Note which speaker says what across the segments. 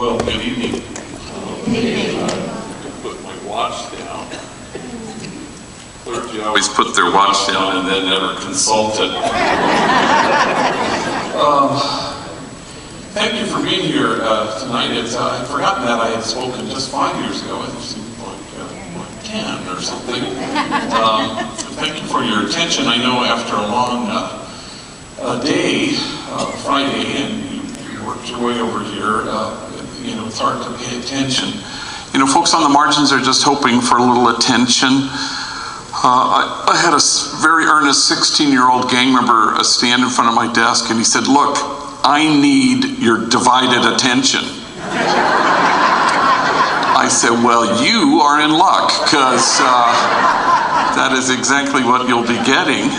Speaker 1: Well, good evening. Put my watch down. Clergy always put their watch down and then never consult it. Thank you for being here tonight. I'd forgotten that I had spoken just 5 years ago. It seemed like 10 or something. Thank you for your attention. I know after a long day, Friday, and you worked your way over here, it's hard to pay attention. Folks on the margins are just hoping for a little attention. I had a very earnest 16-year-old gang member stand in front of my desk, and he said, "Look, I need your divided attention." I said, "Well, you are in luck, because that is exactly what you'll be getting."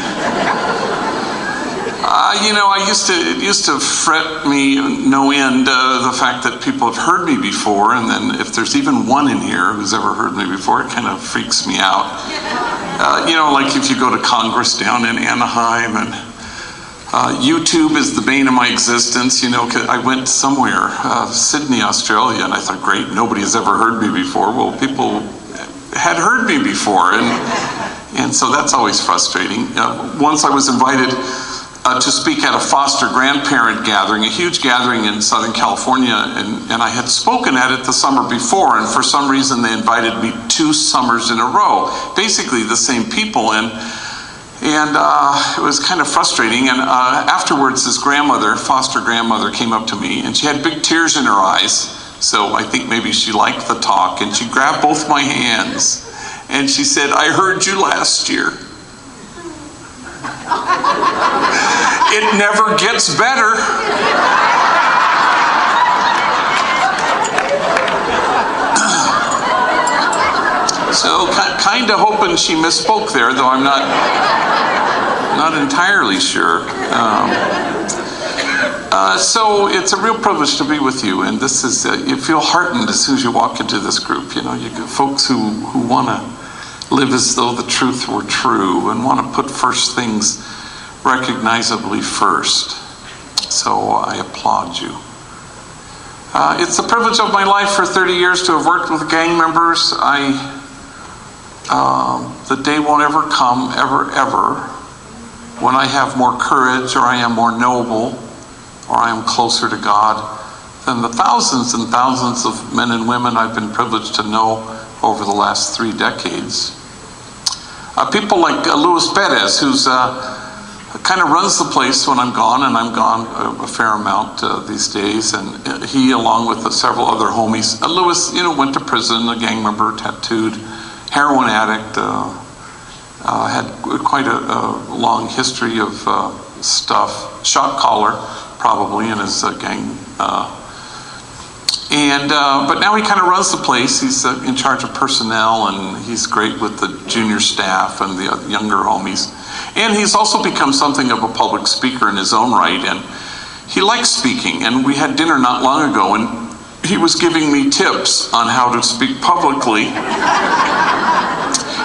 Speaker 1: It used to fret me no end, the fact that people have heard me before, and then if there's even one in here who's ever heard me before, it kind of freaks me out. Like if you go to Congress down in Anaheim, and YouTube is the bane of my existence. I went somewhere, Sydney, Australia, and I thought, great, nobody has ever heard me before. Well, people had heard me before, and so that's always frustrating. Once I was invited to speak at a foster grandparent gathering, a huge gathering in Southern California, and I had spoken at it the summer before, and for some reason they invited me 2 summers in a row, basically the same people, and it was kind of frustrating. And afterwards, this foster grandmother, came up to me, and she had big tears in her eyes, so I think maybe she liked the talk, and she grabbed both my hands, and she said, "I heard you last year." It never gets better. So kind of hoping she misspoke there, though I'm not entirely sure. So it's a real privilege to be with you, and this is you feel heartened as soon as you walk into this group. You get folks who want to live as though the truth were true and want to put first things recognizably first. So I applaud you. It's the privilege of my life for 30 years to have worked with gang members. The day won't ever come, ever, when I have more courage, or I am more noble, or I am closer to God than the thousands and thousands of men and women I've been privileged to know over the last 3 decades. People like Luis Perez, who's kind of runs the place when I'm gone, and I'm gone a fair amount these days, and he, along with several other homies, Luis, went to prison, a gang member, tattooed, heroin addict, had quite a long history of stuff, shot caller probably in his gang, but now he kind of runs the place. He's in charge of personnel, and he's great with the junior staff and the younger homies. And he's also become something of a public speaker in his own right, and he likes speaking. And we had dinner not long ago, and he was giving me tips on how to speak publicly.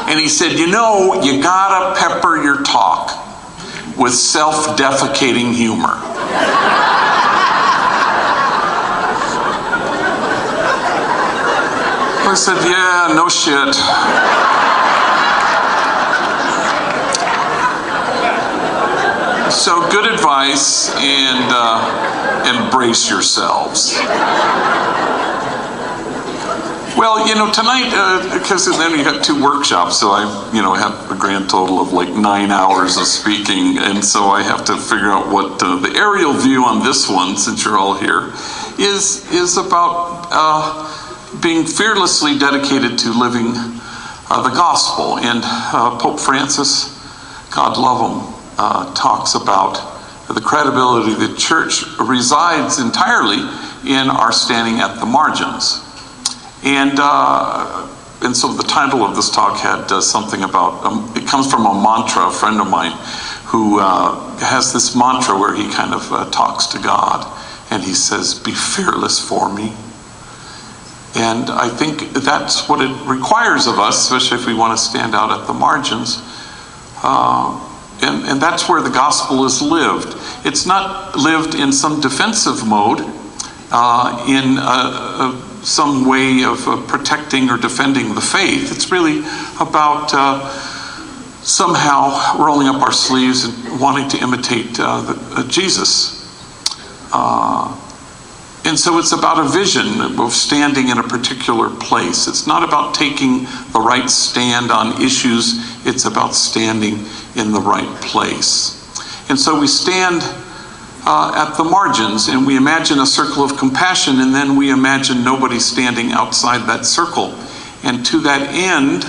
Speaker 1: And he said, you gotta pepper your talk with self-defecating humor. I said, yeah, no shit. So good advice, and embrace yourselves. Well, tonight, because then we got 2 workshops, so I, have a grand total of like 9 hours of speaking, and so I have to figure out what the aerial view on this one, since you're all here, is about being fearlessly dedicated to living the gospel. And Pope Francis, God love him, talks about the credibility of the church resides entirely in our standing at the margins. And so the title of this talk had something about, it comes from a mantra, a friend of mine who has this mantra where he kind of talks to God, and he says, "Be fearless for me." And I think that's what it requires of us, especially if we want to stand out at the margins. And that's where the gospel is lived. It's not lived in some defensive mode. in some way of protecting or defending the faith. It's really about somehow rolling up our sleeves and wanting to imitate Jesus. And so it's about a vision of standing in a particular place. It's not about taking the right stand on issues. It's about standing in the right place. And so we stand at the margins, and we imagine a circle of compassion, and then we imagine nobody standing outside that circle. And to that end,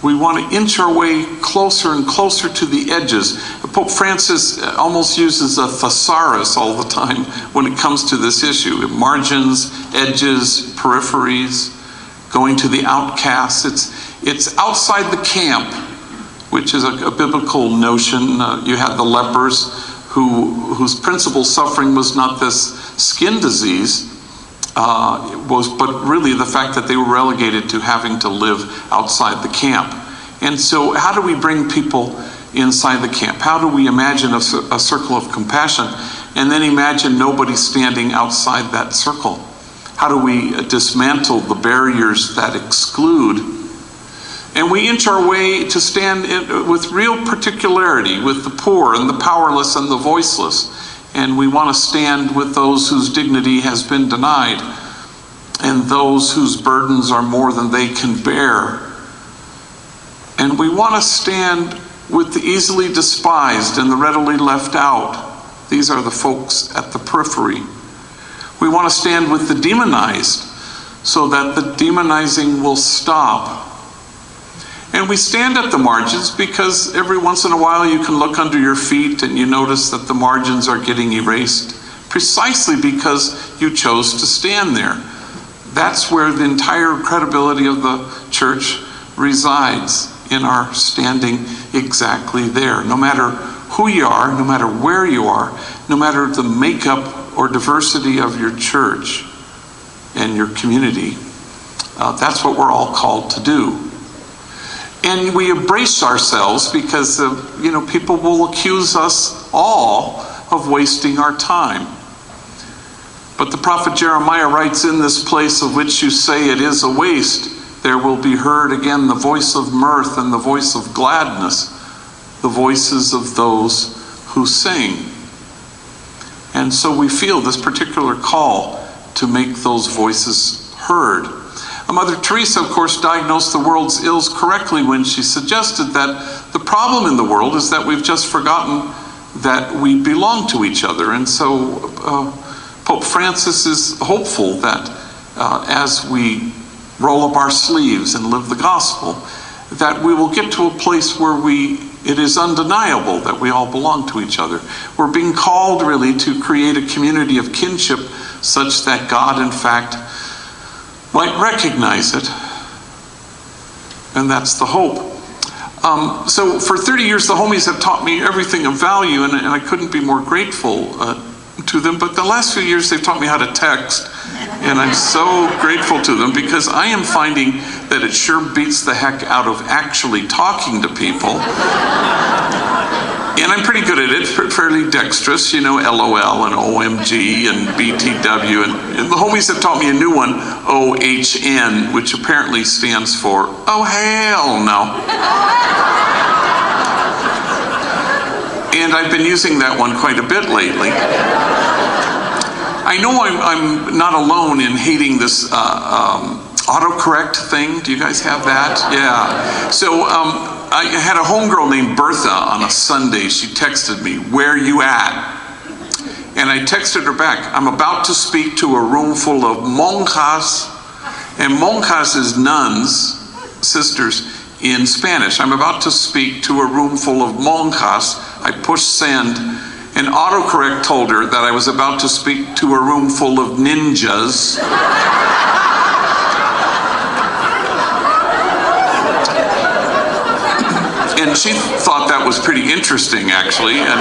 Speaker 1: we want to inch our way closer and closer to the edges. Pope Francis almost uses a thesaurus all the time when it comes to this issue. Margins, edges, peripheries, going to the outcasts. It's outside the camp, which is a biblical notion. You had the lepers whose principal suffering was not this skin disease, but really the fact that they were relegated to having to live outside the camp. And so how do we bring people inside the camp? How do we imagine a circle of compassion and then imagine nobody standing outside that circle? How do we dismantle the barriers that exclude? And we inch our way to stand with real particularity with the poor and the powerless and the voiceless. And we want to stand with those whose dignity has been denied and those whose burdens are more than they can bear. And we want to stand with the easily despised and the readily left out. These are the folks at the periphery. We want to stand with the demonized so that the demonizing will stop. And we stand at the margins because every once in a while you can look under your feet and you notice that the margins are getting erased, precisely because you chose to stand there. That's where the entire credibility of the church resides, in our standing exactly there. No matter who you are, no matter where you are, no matter the makeup or diversity of your church and your community, that's what we're all called to do. And we embrace ourselves because people will accuse us all of wasting our time. But the prophet Jeremiah writes, "In this place of which you say it is a waste, there will be heard again the voice of mirth and the voice of gladness, the voices of those who sing." And so we feel this particular call to make those voices heard. Mother Teresa, of course, diagnosed the world's ills correctly when she suggested that the problem in the world is that we've just forgotten that we belong to each other. And so Pope Francis is hopeful that as we roll up our sleeves and live the gospel, that we will get to a place where it is undeniable that we all belong to each other. We're being called really to create a community of kinship such that God, in fact, might recognize it. And that's the hope. So for 30 years, the homies have taught me everything of value, and I couldn't be more grateful to them. But the last few years, they've taught me how to text. And I'm so grateful to them because I am finding that it sure beats the heck out of actually talking to people. And I'm pretty good at it, fairly dexterous, LOL and OMG and BTW. And the homies have taught me a new one, OHN, which apparently stands for, oh hell no. And I've been using that one quite a bit lately. I know I'm not alone in hating this autocorrect thing. Do you guys have that? Yeah. So I had a homegirl named Bertha on a Sunday. She texted me, "Where you at?" And I texted her back, "I'm about to speak to a room full of monjas." And monjas is nuns, sisters, in Spanish. I'm about to speak to a room full of monjas. I pushed send. And autocorrect told her that I was about to speak to a room full of ninjas. And she thought that was pretty interesting, actually. And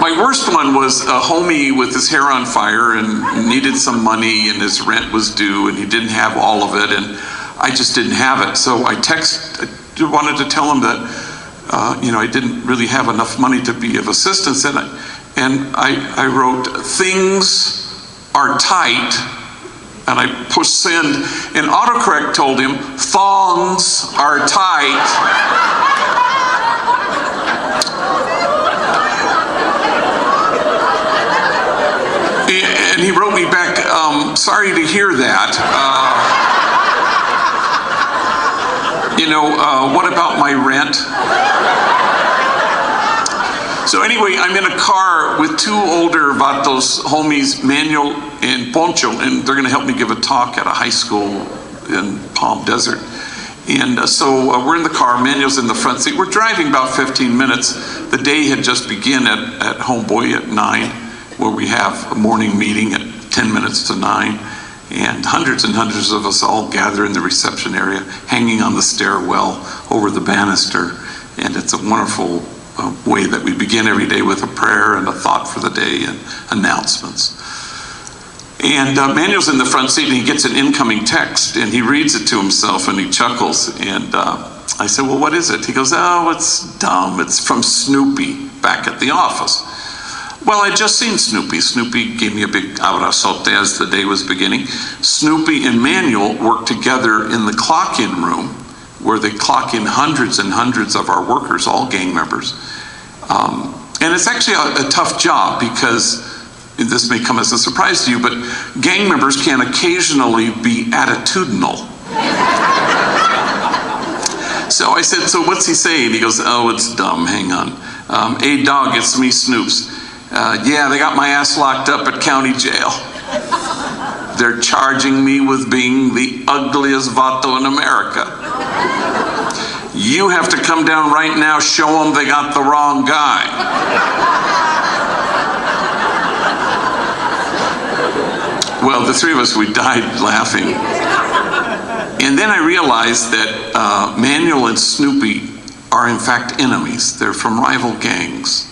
Speaker 1: my worst one was a homie with his hair on fire and needed some money, and his rent was due, and he didn't have all of it, and I just didn't have it. So I wanted to tell him that I didn't really have enough money to be of assistance, and And I wrote, "Things are tight," and I pushed send, and autocorrect told him, "Thongs are tight." And he wrote me back, "Sorry to hear that. What about my rent?" So anyway, I'm in a car with two older vatos, homies, Manuel and Poncho, and they're going to help me give a talk at a high school in Palm Desert. And so we're in the car, Manuel's in the front seat. We're driving about 15 minutes. The day had just begun at Homeboy at 9, where we have a morning meeting at 10 minutes to 9. And hundreds of us all gather in the reception area, hanging on the stairwell over the banister. And it's a wonderful way that we begin every day with a prayer and a thought for the day and announcements. And Manuel's in the front seat, and he gets an incoming text, and he reads it to himself, and he chuckles. And I said, "Well, what is it?" He goes, "Oh, it's dumb. It's from Snoopy back at the office." Well, I'd just seen Snoopy. Snoopy gave me a big abrazote as the day was beginning. Snoopy and Manuel worked together in the clock-in room, where they clock in hundreds and hundreds of our workers, all gang members. And it's actually a tough job, because this may come as a surprise to you, but gang members can occasionally be attitudinal. So I said, "So what's he saying?" He goes, "Oh, it's dumb, hang on. Hey dog, it's me, Snoops. Yeah, they got my ass locked up at county jail. They're charging me with being the ugliest vato in America. You have to come down right now, show them they got the wrong guy." Well, the three of us, we died laughing. And then I realized that Manuel and Snoopy are in fact enemies. They're from rival gangs.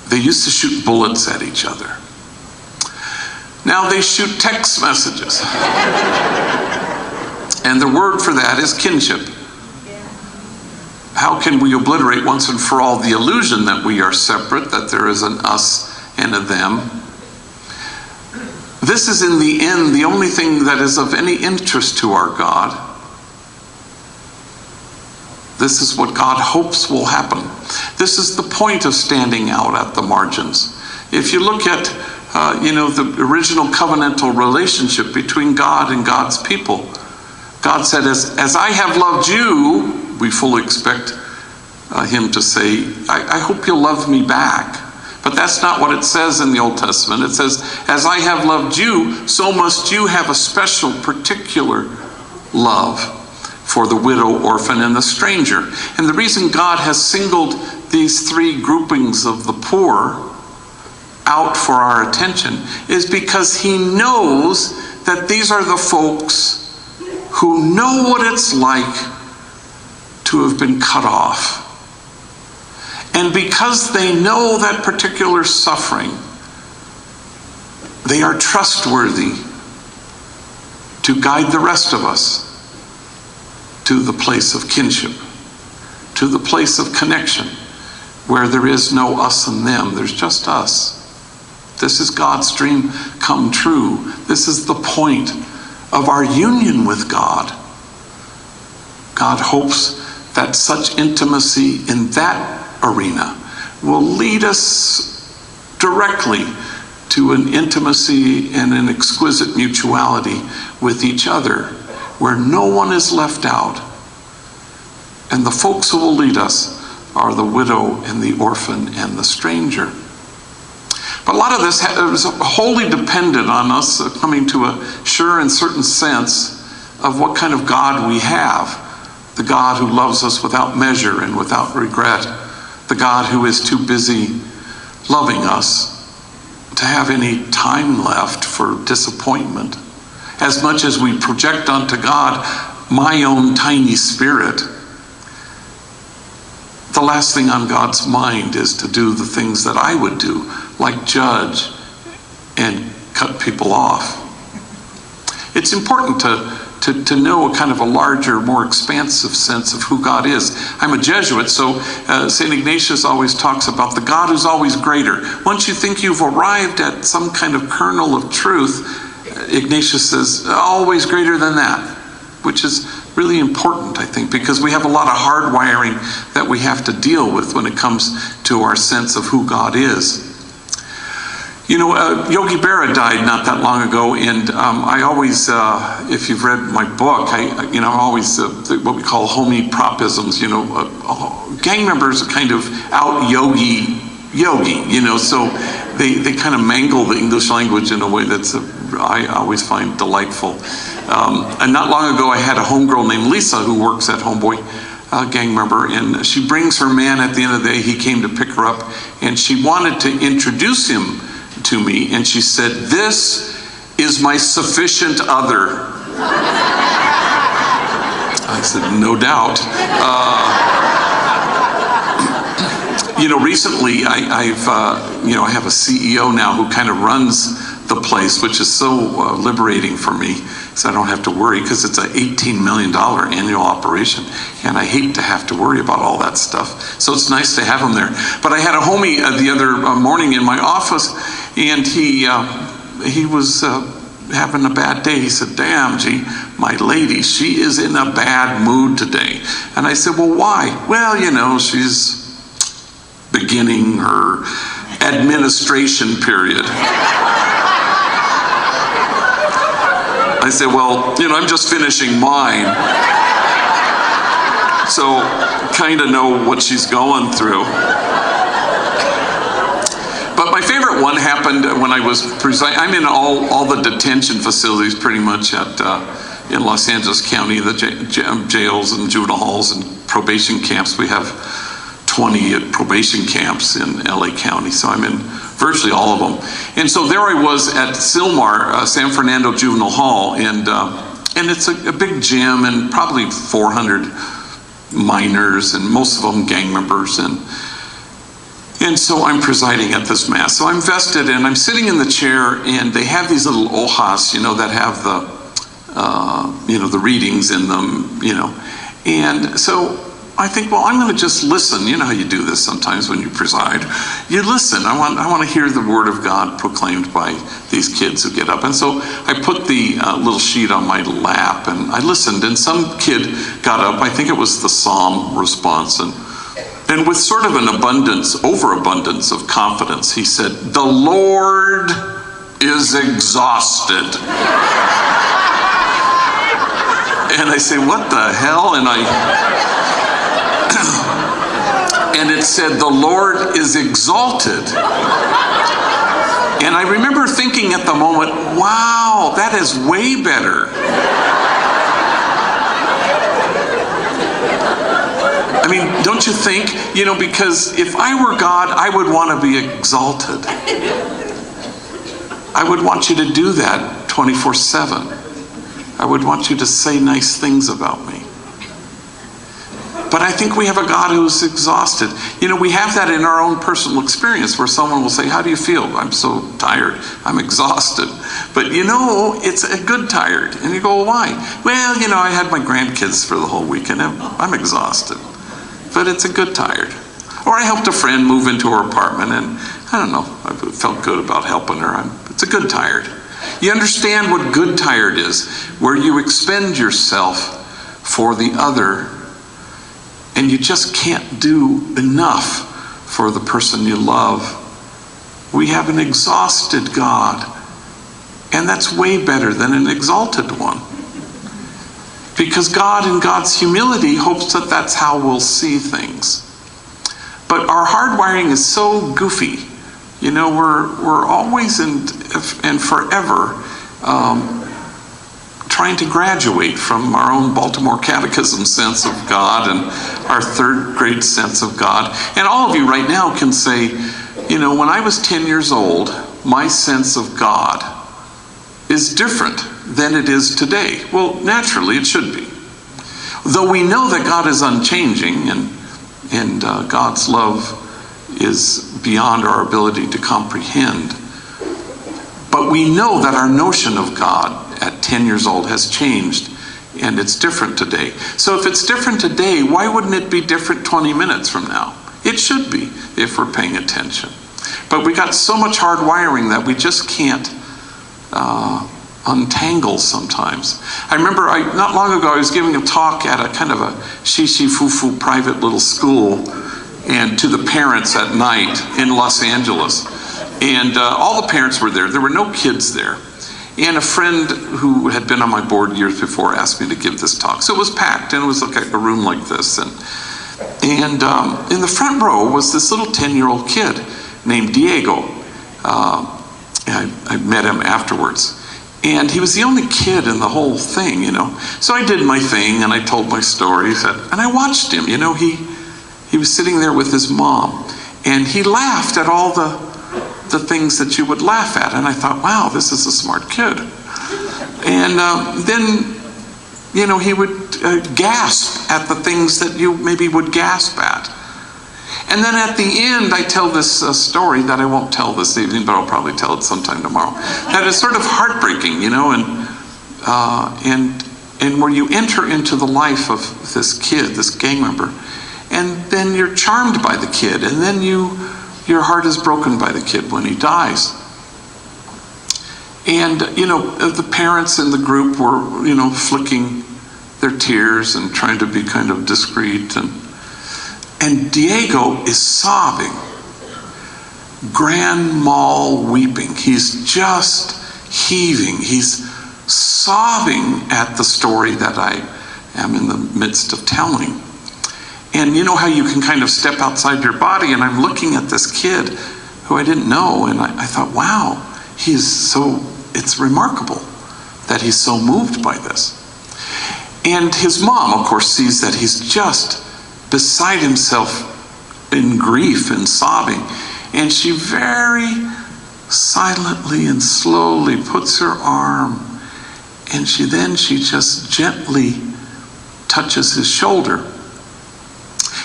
Speaker 1: They used to shoot bullets at each other. Now they shoot text messages. And the word for that is kinship. How can we obliterate once and for all the illusion that we are separate, that there is an us and a them? This is in the end the only thing that is of any interest to our God. This is what God hopes will happen. This is the point of standing out at the margins. If you look at the original covenantal relationship between God and God's people, God said, as I have loved you, we fully expect him to say, I hope you'll love me back. But that's not what it says in the Old Testament. It says, as I have loved you, so must you have a special, particular love for the widow, orphan, and the stranger. And the reason God has singled these three groupings of the poor out for our attention is because he knows that these are the folks who know what it's like to have been cut off. And because they know that particular suffering, they are trustworthy to guide the rest of us to the place of kinship, to the place of connection, where there is no us and them, there's just us. This is God's dream come true. This is the point of our union with God. God hopes that such intimacy in that arena will lead us directly to an intimacy and an exquisite mutuality with each other, where no one is left out. And the folks who will lead us are the widow and the orphan and the stranger. But a lot of this is wholly dependent on us coming to a sure and certain sense of what kind of God we have. The God who loves us without measure and without regret. The God who is too busy loving us to have any time left for disappointment. As much as we project onto God my own tiny spirit, the last thing on God's mind is to do the things that I would do, like judge and cut people off. It's important to to know a kind of a larger, more expansive sense of who God is. I'm a Jesuit, so St. Ignatius always talks about the God who's always greater. Once you think you've arrived at some kind of kernel of truth, Ignatius says, always greater than that, which is really important, I think, because we have a lot of hardwiring that we have to deal with when it comes to our sense of who God is. You know, Yogi Berra died not that long ago, and I always, if you've read my book, I'm always what we call homie-propisms. You know, gang members are kind of out yogi, you know, so they kind of mangle the English language in a way that's I always find delightful. And not long ago, I had a homegirl named Lisa who works at Homeboy, a gang member, and she brings her man at the end of the day. He came to pick her up, and she wanted to introduce him to me, and she said, "This is my sufficient other." I said, "No doubt." You know, recently I have a CEO now who kind of runs the place, which is so liberating for me, so I don't have to worry, because it's an $18 million annual operation, and I hate to have to worry about all that stuff. So it's nice to have him there. But I had a homie the other morning in my office, and he was having a bad day. He said, "Damn, gee, my lady, she is in a bad mood today." And I said, "Well, why?" "Well, you know, she's beginning her administration period." I said, "Well, you know, I'm just finishing mine, so kind of know what she's going through." But my favorite one happened when I was presiding. I'm in all the detention facilities pretty much in Los Angeles County, the jails and juvenile halls and probation camps. We have 20 probation camps in LA County, so I'm in virtually all of them. And so there I was at Silmar, San Fernando Juvenile Hall, and it's a big gym and probably 400 minors, and most of them gang members, and so I'm presiding at this mass. So I'm vested, and I'm sitting in the chair, and they have these little hojas, you know, that have the readings in them, you know, and so I think, well, I'm going to just listen. You know how you do this sometimes when you preside. You listen. I want to hear the word of God proclaimed by these kids who get up. And so I put the little sheet on my lap, and I listened. And some kid got up. I think it was the psalm response. And with sort of an overabundance of confidence, he said, "The Lord is exhausted." And I say, "What the hell?" And it said, "The Lord is exalted." And I remember thinking at the moment, wow, that is way better. I mean, don't you think? You know, because if I were God, I would want to be exalted. I would want you to do that 24/7. I would want you to say nice things about me. But I think we have a God who's exhausted. You know, we have that in our own personal experience, where someone will say, "How do you feel?" "I'm so tired. I'm exhausted." But you know, it's a good tired. And you go, "Well, why?" "Well, you know, I had my grandkids for the whole weekend. I'm exhausted." But it's a good tired. Or I helped a friend move into her apartment, and I don't know, I felt good about helping her. It's a good tired. You understand what good tired is, where you expend yourself for the other, and you just can't do enough for the person you love. We have an exhausted God, and that's way better than an exalted one. Because God, in God's humility, hopes that that's how we'll see things. But our hardwiring is so goofy. You know, we're always and forever trying to graduate from our own Baltimore Catechism sense of God and our third grade sense of God. And all of you right now can say, you know, when I was 10 years old, my sense of God is different than it is today. Well, naturally, it should be. Though we know that God is unchanging, and God's love is beyond our ability to comprehend. But we know that our notion of God at 10 years old has changed And it's different today. So if it's different today, why wouldn't it be different 20 minutes from now? It should be, if we're paying attention. But we got so much hard wiring that we just can't untangle sometimes. I remember not long ago I was giving a talk at a kind of a shishi-fufu private little school, and to the parents at night in Los Angeles. And all the parents were there. There were no kids there. And a friend who had been on my board years before asked me to give this talk. So it was packed, and it was like a room like this. And in the front row was this little 10-year-old kid named Diego. I met him afterwards. And he was the only kid in the whole thing, you know. So I did my thing, and I told my stories. And I watched him, you know. He was sitting there with his mom. And he laughed at all the things that you would laugh at. And I thought, wow, this is a smart kid. And then, you know, he would gasp at the things that you maybe would gasp at. And then at the end, I tell this story that I won't tell this evening, but I'll probably tell it sometime tomorrow. That is sort of heartbreaking, you know, and where you enter into the life of this kid, this gang member, and then you're charmed by the kid, and then your heart is broken by the kid when he dies. And, you know, the parents in the group were, you know, flicking their tears and trying to be kind of discreet. And Diego is sobbing, grand mal weeping. He's just heaving. He's sobbing at the story that I am in the midst of telling. And you know how you can kind of step outside your body, and I'm looking at this kid who I didn't know, and I thought, wow, it's remarkable that he's so moved by this. And his mom, of course, sees that he's just beside himself in grief and sobbing, and she very silently and slowly puts her arm, and she just gently touches his shoulder.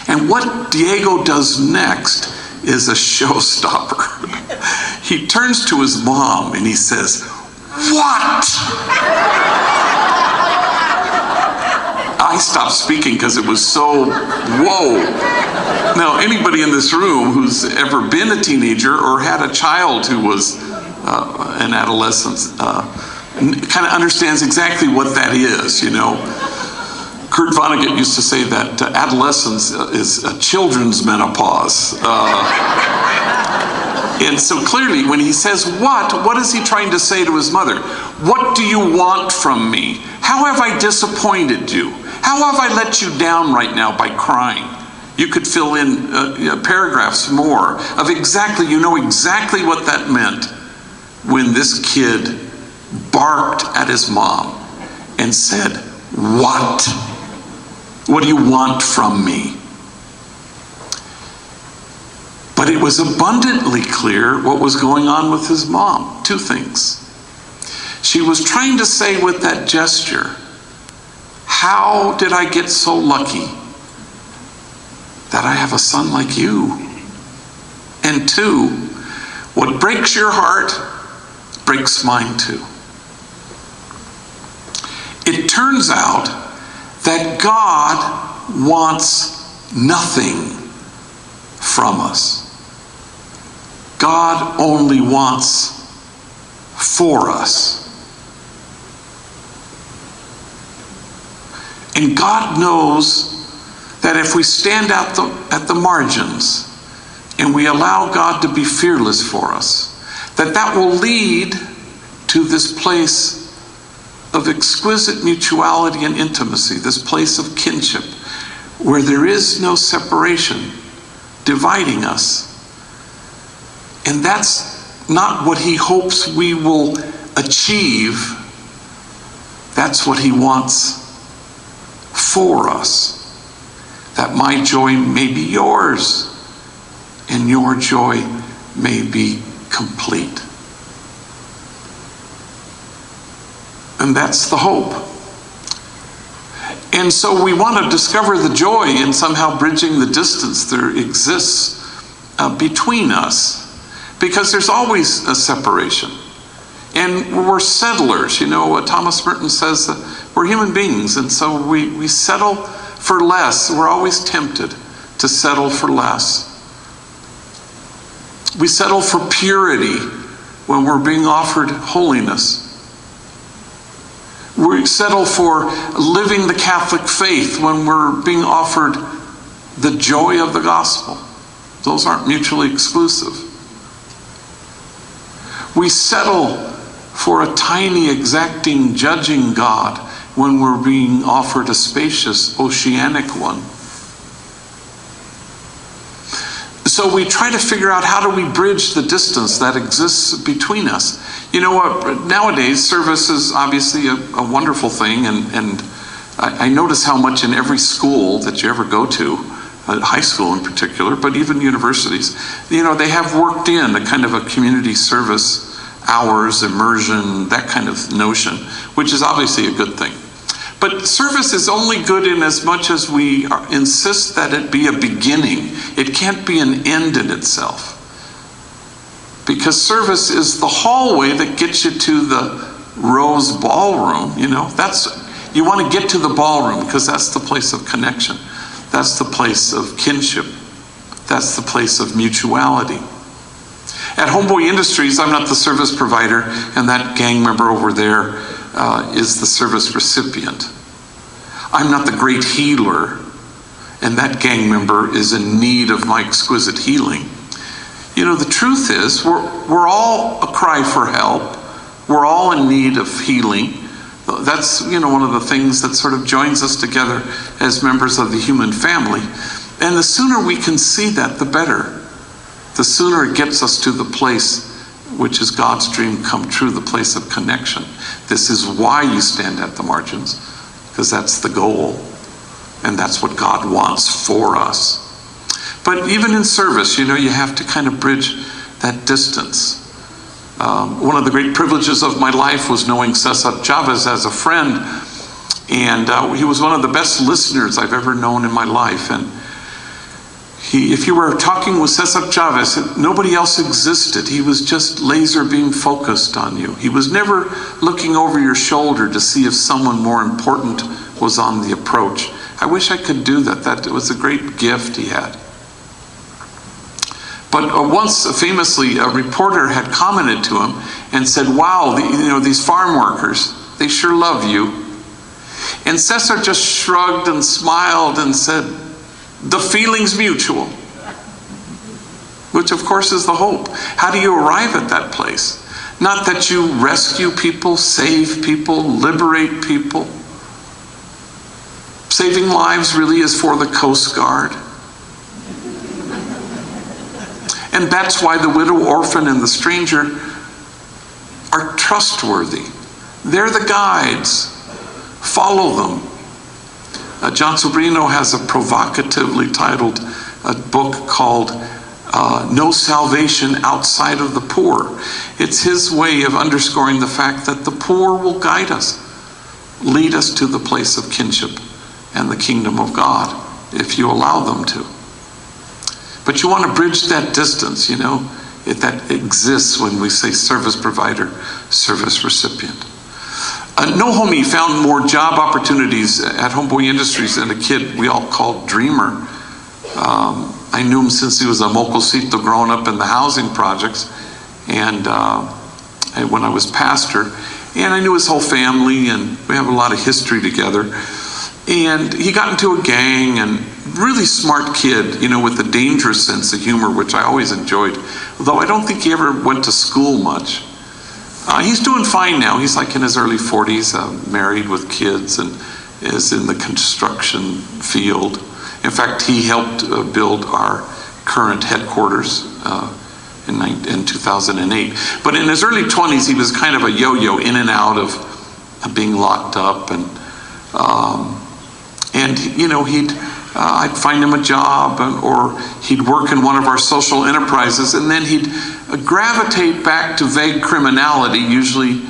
Speaker 1: And what Diego does next is a showstopper. He turns to his mom and he says, "What?" I stopped speaking because it was so, whoa. Now, anybody in this room who's ever been a teenager or had a child who was an adolescent kind of understands exactly what that is, you know. Kurt Vonnegut used to say that adolescence is a children's menopause. And so clearly when he says what is he trying to say to his mother? What do you want from me? How have I disappointed you? How have I let you down right now by crying? You could fill in paragraphs more of exactly, you know exactly what that meant when this kid barked at his mom and said, "What? What do you want from me?" But it was abundantly clear what was going on with his mom. Two things. She was trying to say with that gesture, how did I get so lucky that I have a son like you? And two, what breaks your heart breaks mine too. It turns out that God wants nothing from us. God only wants for us. And God knows that if we stand at the margins and we allow God to be fearless for us, that will lead to this place of exquisite mutuality and intimacy, this place of kinship, where there is no separation dividing us. And that's not what he hopes we will achieve. That's what he wants for us. That my joy may be yours, and your joy may be complete. And that's the hope. And so we want to discover the joy in somehow bridging the distance there exists between us, because there's always a separation. And we're settlers, you know. Thomas Merton says that We're human beings, and so we settle for less. We're always tempted to settle for less. We settle for purity when we're being offered holiness. We settle for living the Catholic faith when we're being offered the joy of the gospel. Those aren't mutually exclusive. We settle for a tiny, exacting, judging God when we're being offered a spacious, oceanic one. So we try to figure out, how do we bridge the distance that exists between us? You know what, nowadays service is obviously a wonderful thing, and I notice how much in every school that you ever go to, high school in particular, but even universities, you know, they have worked in a kind of a community service, hours, immersion, that kind of notion, which is obviously a good thing. But service is only good in as much as we insist that it be a beginning. It can't be an end in itself. Because service is the hallway that gets you to the Rose Ballroom, you know. You want to get to the ballroom because that's the place of connection. That's the place of kinship. That's the place of mutuality. At Homeboy Industries, I'm not the service provider, and that gang member over there is the service recipient. I'm not the great healer, and that gang member is in need of my exquisite healing. You know, the truth is, we're all a cry for help. We're all in need of healing. That's, you know, one of the things that sort of joins us together as members of the human family. And the sooner we can see that, the better. The sooner it gets us to the place which is God's dream come true, the place of connection. This is why you stand at the margins, because that's the goal, and that's what God wants for us. But even in service, you know, you have to kind of bridge that distance. One of the great privileges of my life was knowing Cesar Chavez as a friend, and he was one of the best listeners I've ever known in my life. And if you were talking with Cesar Chavez, nobody else existed. He was just laser beam focused on you. He was never looking over your shoulder to see if someone more important was on the approach. I wish I could do that. That was a great gift he had. But once, famously, a reporter had commented to him and said, "Wow, you know, these farm workers, they sure love you." And Cesar just shrugged and smiled and said, "The feeling's mutual," which of course is the hope. How do you arrive at that place? Not that you rescue people, save people, liberate people. Saving lives really is for the Coast Guard. And that's why the widow, orphan, and the stranger are trustworthy. They're the guides. Follow them. John Sobrino has a provocatively titled book called No Salvation Outside of the Poor. It's his way of underscoring the fact that the poor will guide us, lead us to the place of kinship and the kingdom of God, if you allow them to. But you want to bridge that distance, you know, that exists when we say service provider, service recipient. No homie found more job opportunities at Homeboy Industries than a kid we all called Dreamer. I knew him since he was a mocosito growing up in the housing projects, and when I was pastor. And I knew his whole family, and we have a lot of history together. And he got into a gang, and really smart kid, you know, with a dangerous sense of humor, which I always enjoyed. Although I don't think he ever went to school much. He's doing fine now. He's like in his early 40s, married with kids, and is in the construction field. In fact, he helped build our current headquarters in 2008. But in his early 20s, he was kind of a yo-yo, in and out of being locked up, and you know, I'd find him a job, or he'd work in one of our social enterprises, and then he'd gravitate back to vague criminality, usually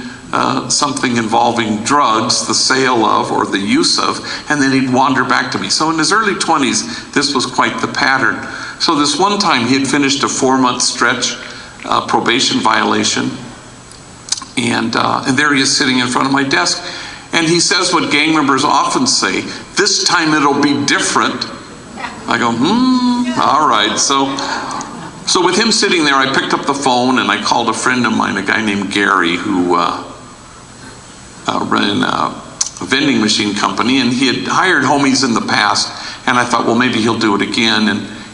Speaker 1: something involving drugs, the sale of or the use of, and then he'd wander back to me. So in his early 20s, this was quite the pattern. So this one time he had finished a 4-month stretch probation violation, and there he is sitting in front of my desk. And he says what gang members often say, this time it'll be different. I go, all right. So with him sitting there, I picked up the phone and I called a friend of mine, a guy named Gary, who ran a vending machine company, and he had hired homies in the past, and I thought, well, maybe he'll do it again.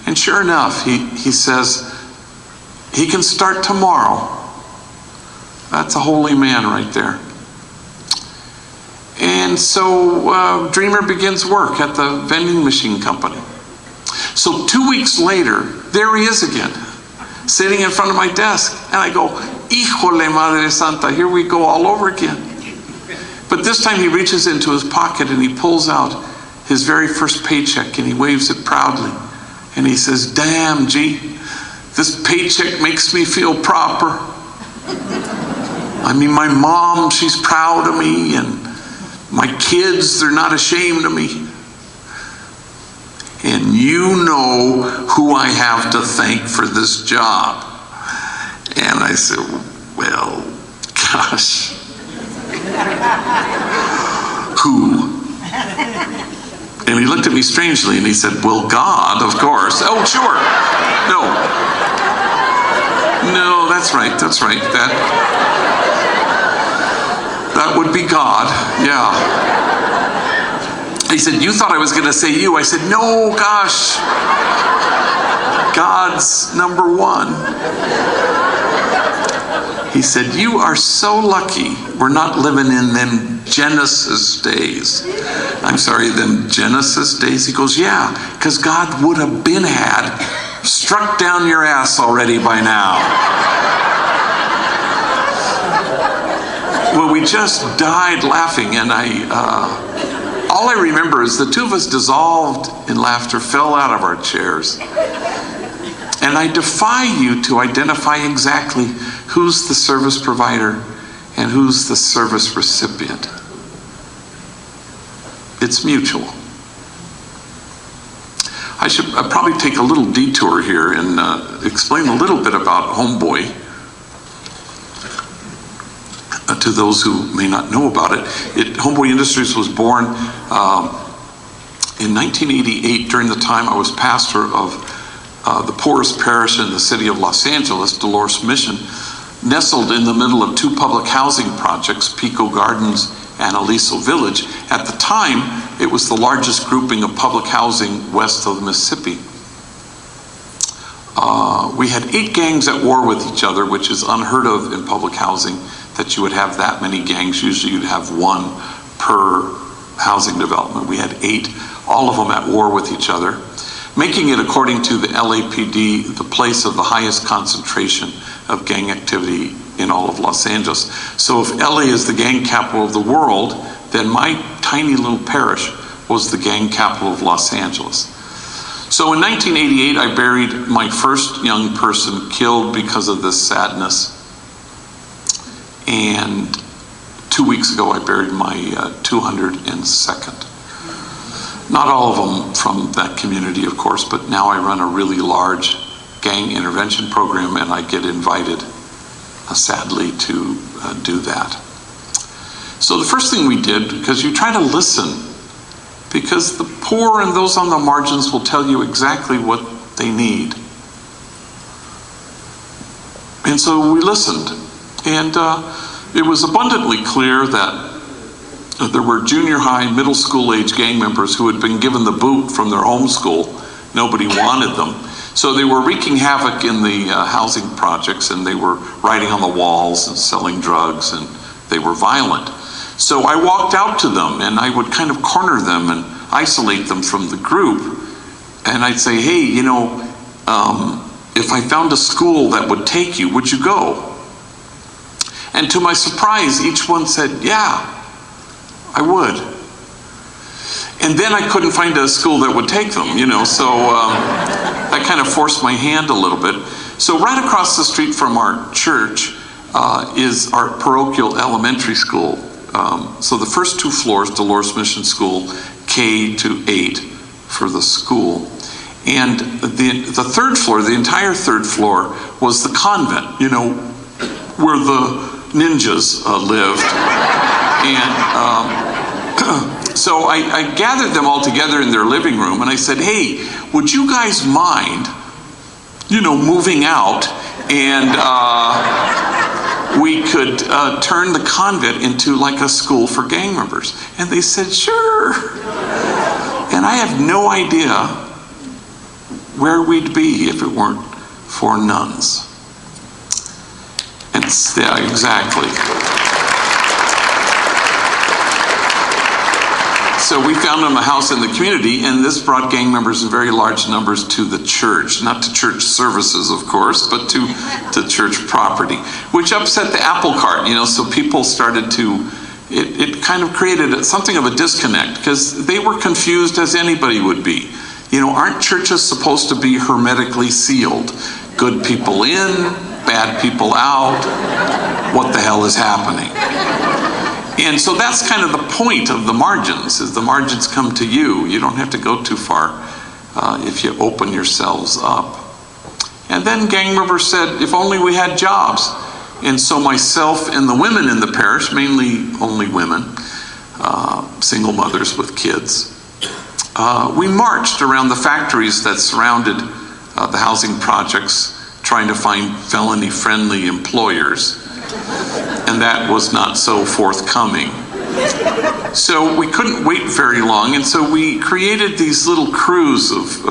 Speaker 1: And sure enough, he says, he can start tomorrow. That's a holy man right there. And so Dreamer begins work at the vending machine company. So 2 weeks later, there he is again, sitting in front of my desk. And I go, Híjole, Madre Santa, here we go all over again. But this time he reaches into his pocket and he pulls out his very first paycheck and he waves it proudly. And he says, damn, G, this paycheck makes me feel proper. I mean, my mom, she's proud of me, and my kids, they're not ashamed of me. And you know who I have to thank for this job. And I said, well, gosh. Who? And he looked at me strangely and he said, well, God, of course. Oh, sure. No, that's right. That would be God, yeah. He said, you thought I was going to say you. I said, no, gosh. God's number one. He said, you are so lucky we're not living in them Genesis days. I'm sorry, them Genesis days? He goes, yeah, because God would have been struck down your ass already by now. Well, we just died laughing, and all I remember is the two of us dissolved in laughter, fell out of our chairs. And I defy you to identify exactly who's the service provider and who's the service recipient. It's mutual. I should probably take a little detour here and explain a little bit about Homeboy. To those who may not know about it, Homeboy Industries was born in 1988 during the time I was pastor of the poorest parish in the city of Los Angeles, Dolores Mission, nestled in the middle of two public housing projects, Pico Gardens and Aliso Village. At the time, it was the largest grouping of public housing west of the Mississippi. We had 8 gangs at war with each other, which is unheard of in public housing, that you would have that many gangs. Usually you'd have 1 per housing development. We had 8, all of them at war with each other, making it, according to the LAPD, the place of the highest concentration of gang activity in all of Los Angeles. So if LA is the gang capital of the world, then my tiny little parish was the gang capital of Los Angeles. So in 1988, I buried my first young person killed because of this sadness. And 2 weeks ago, I buried my 202nd. Not all of them from that community, of course, but now I run a really large gang intervention program, and I get invited, sadly, to do that. So the first thing we did, because you try to listen, because the poor and those on the margins will tell you exactly what they need. And so we listened. And it was abundantly clear that there were junior high, middle school age gang members who had been given the boot from their home school. Nobody wanted them. So they were wreaking havoc in the housing projects, and they were writing on the walls and selling drugs, and they were violent. So I walked out to them, and I would kind of corner them and isolate them from the group. And I'd say, hey, you know, if I found a school that would take you, would you go? And to my surprise, each one said, yeah, I would. And then I couldn't find a school that would take them, you know, so I kind of forced my hand a little bit. So right across the street from our church is our parochial elementary school. So the first 2 floors, Dolores Mission School, K to 8 for the school. And the 3rd floor, the entire 3rd floor, was the convent, you know, where the ninjas lived. And So I gathered them all together in their living room, and I said, hey, would you guys mind, moving out, and we could turn the convent into like a school for gang members? And they said, sure. And I have no idea where we'd be if it weren't for nuns. And yeah, exactly. So we found them a house in the community, and this brought gang members in very large numbers to the church. Not to church services, of course, but to church property, which upset the apple cart, so people started to, it kind of created something of a disconnect, because they were confused as anybody would be. Aren't churches supposed to be hermetically sealed? Good people in, bad people out. What the hell is happening? And so that's kind of the point of the margins, is the margins come to you. You don't have to go too far if you open yourselves up. And then gang members said, if only we had jobs. And so myself and the women in the parish, mainly only women, single mothers with kids, we marched around the factories that surrounded the housing projects, trying to find felony-friendly employers. And that was not so forthcoming. So we couldn't wait very long, and so we created these little crews of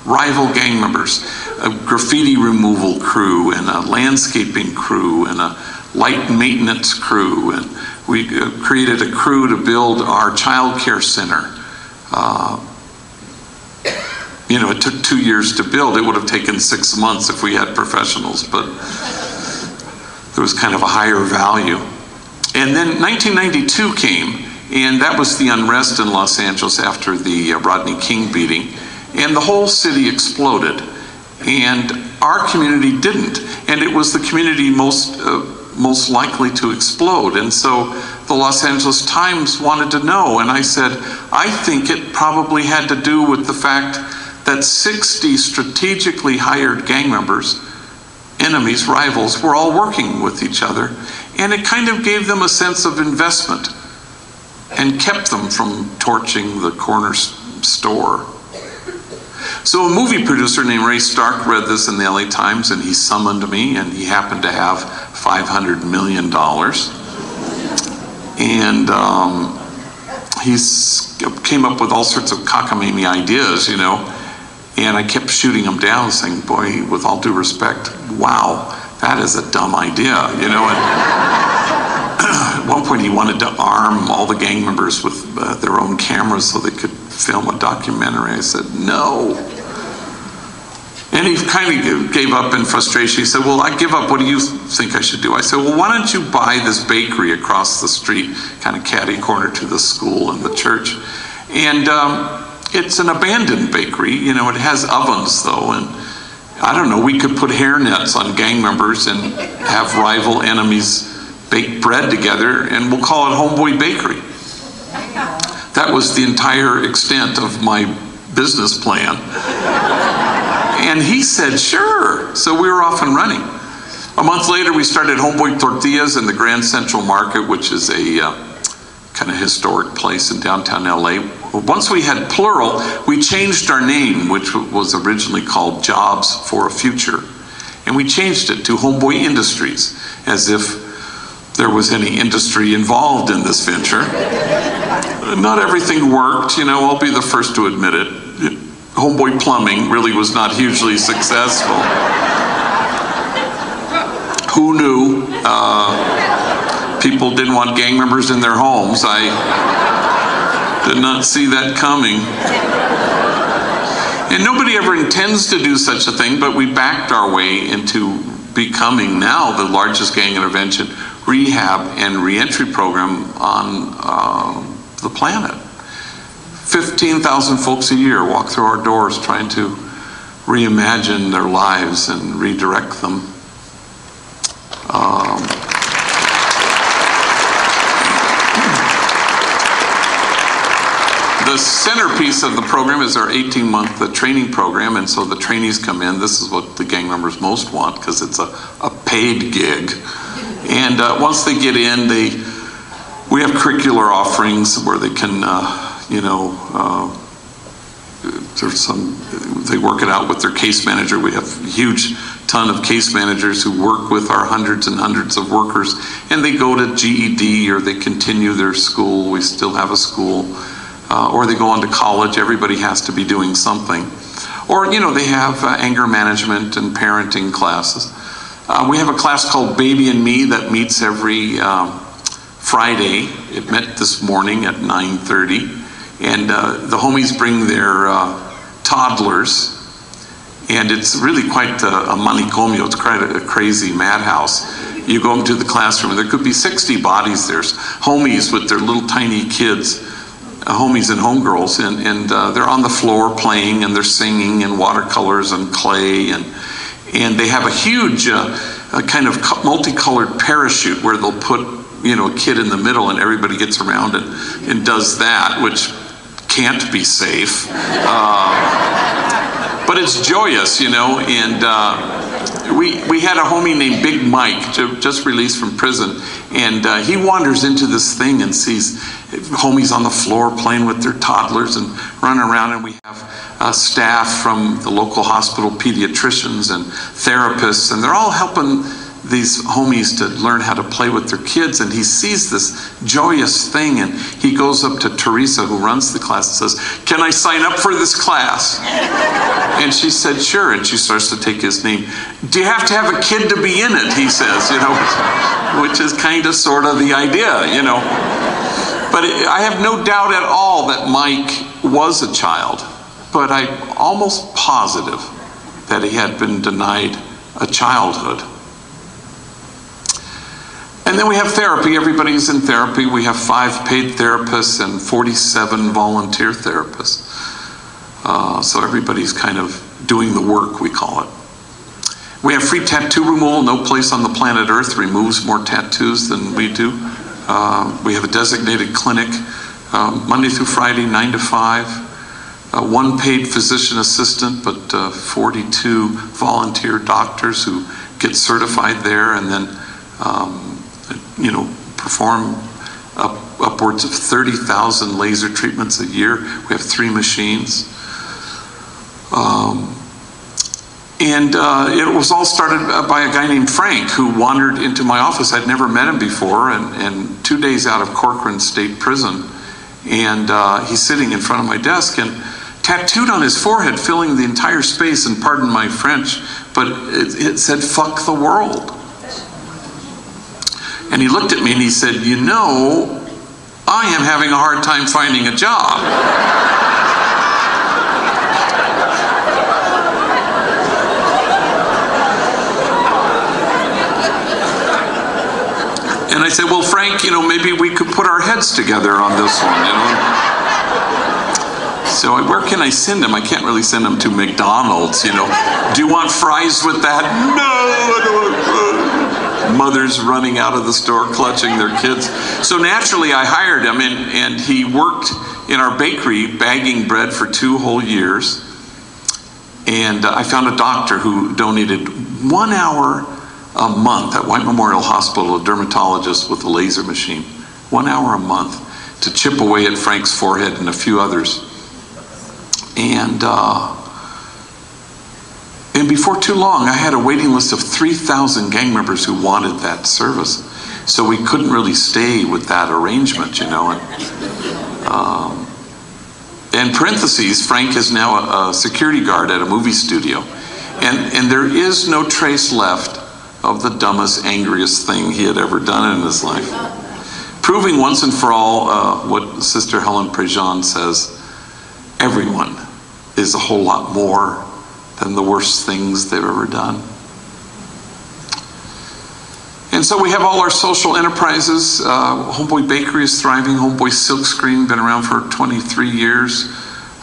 Speaker 1: rival gang members, a graffiti removal crew, and a landscaping crew, and a light maintenance crew, and we created a crew to build our child care center. It took 2 years to build. It would have taken 6 months if we had professionals, but there was kind of a higher value. And then 1992 came, and that was the unrest in Los Angeles after the Rodney King beating, and the whole city exploded. And our community didn't, and it was the community most likely to explode. And so the Los Angeles Times wanted to know, and I said, I think it probably had to do with the fact that 60 strategically hired gang members, enemies, rivals, were all working with each other, and it kind of gave them a sense of investment and kept them from torching the corner store. So a movie producer named Ray Stark read this in the LA Times, and he summoned me, and he happened to have $500 million. And he came up with all sorts of cockamamie ideas, and I kept shooting him down, saying, boy, with all due respect, wow, that is a dumb idea, And at one point he wanted to arm all the gang members with their own cameras so they could film a documentary. I said, no. And he kind of gave up in frustration. He said, well, I give up. What do you think I should do? I said, well, why don't you buy this bakery across the street, kind of catty corner to the school and the church? And it's an abandoned bakery. It has ovens, though. And I don't know, we could put hairnets on gang members and have rival enemies bake bread together, and we'll call it Homeboy Bakery. That was the entire extent of my business plan. And he said, sure. So we were off and running. A month later, we started Homeboy Tortillas in the Grand Central Market, which is a kind of historic place in downtown LA. Well, once we had plural, we changed our name, which was originally called Jobs for a Future. And we changed it to Homeboy Industries, as if there was any industry involved in this venture. Not everything worked, I'll be the first to admit it. Homeboy Plumbing really was not hugely successful. Who knew? People didn't want gang members in their homes. I did not see that coming. And nobody ever intends to do such a thing, but we backed our way into becoming now the largest gang intervention, rehab, and reentry program on the planet. 15,000 folks a year walk through our doors trying to reimagine their lives and redirect them. The centerpiece of the program is our 18-month training program, and so the trainees come in. This is what the gang members most want, because it's a paid gig. And once they get in, We have curricular offerings where they can, they work it out with their case manager. We have a huge ton of case managers who work with our hundreds and hundreds of workers, and they go to GED or they continue their school. We still have a school, or they go on to college. Everybody has to be doing something. Or, they have anger management and parenting classes. We have a class called Baby and Me that meets every Friday. It met this morning at 9:30. And the homies bring their toddlers. And it's really quite a manicomio. It's quite a crazy madhouse. You go into the classroom, and there could be 60 bodies. There's homies with their little tiny kids, homies and homegirls, and they're on the floor playing, and they're singing in watercolors and clay, and they have a huge kind of multicolored parachute where they'll put a kid in the middle, and everybody gets around and does that, which can't be safe. But it's joyous, and we had a homie named Big Mike, just released from prison, and he wanders into this thing and sees homies on the floor playing with their toddlers and running around, and we have staff from the local hospital, pediatricians and therapists, and they're all helping these homies to learn how to play with their kids. And he sees this joyous thing, and he goes up to Teresa, who runs the class, and says, "Can I sign up for this class?" And she said, "Sure." And she starts to take his name. "Do you have to have a kid to be in it?" He says, which is kind of sort of the idea, But I have no doubt at all that Mike was a child, but I'm almost positive that he had been denied a childhood. And then we have therapy. Everybody's in therapy. We have 5 paid therapists and 47 volunteer therapists. So everybody's kind of doing the work, we call it. We have free tattoo removal. No place on the planet Earth removes more tattoos than we do. We have a designated clinic Monday through Friday, 9 to 5. 1 paid physician assistant, but 42 volunteer doctors who get certified there, and then perform upwards of 30,000 laser treatments a year. We have 3 machines. It was all started by a guy named Frank, who wandered into my office. I'd never met him before, and 2 days out of Corcoran State Prison, and he's sitting in front of my desk, and tattooed on his forehead, filling the entire space, and pardon my French, but it said, "Fuck the world." And he looked at me and he said, "I am having a hard time finding a job." And I said, "Well, Frank, maybe we could put our heads together on this one, So where can I send him? I can't really send him to McDonald's, Do you want fries with that? No, I don't want mothers running out of the store clutching their kids. So naturally I hired him, and he worked in our bakery bagging bread for 2 whole years. And I found a doctor who donated 1 hour a month at White Memorial Hospital, a dermatologist with a laser machine, 1 hour a month to chip away at Frank's forehead and a few others. And before too long, I had a waiting list of 3,000 gang members who wanted that service. So we couldn't really stay with that arrangement, And parentheses, Frank is now a security guard at a movie studio. And there is no trace left of the dumbest, angriest thing he had ever done in his life. Proving once and for all what Sister Helen Prejean says, everyone is a whole lot more than the worst things they've ever done. And so we have all our social enterprises. Homeboy Bakery is thriving. Homeboy Silkscreen, been around for 23 years.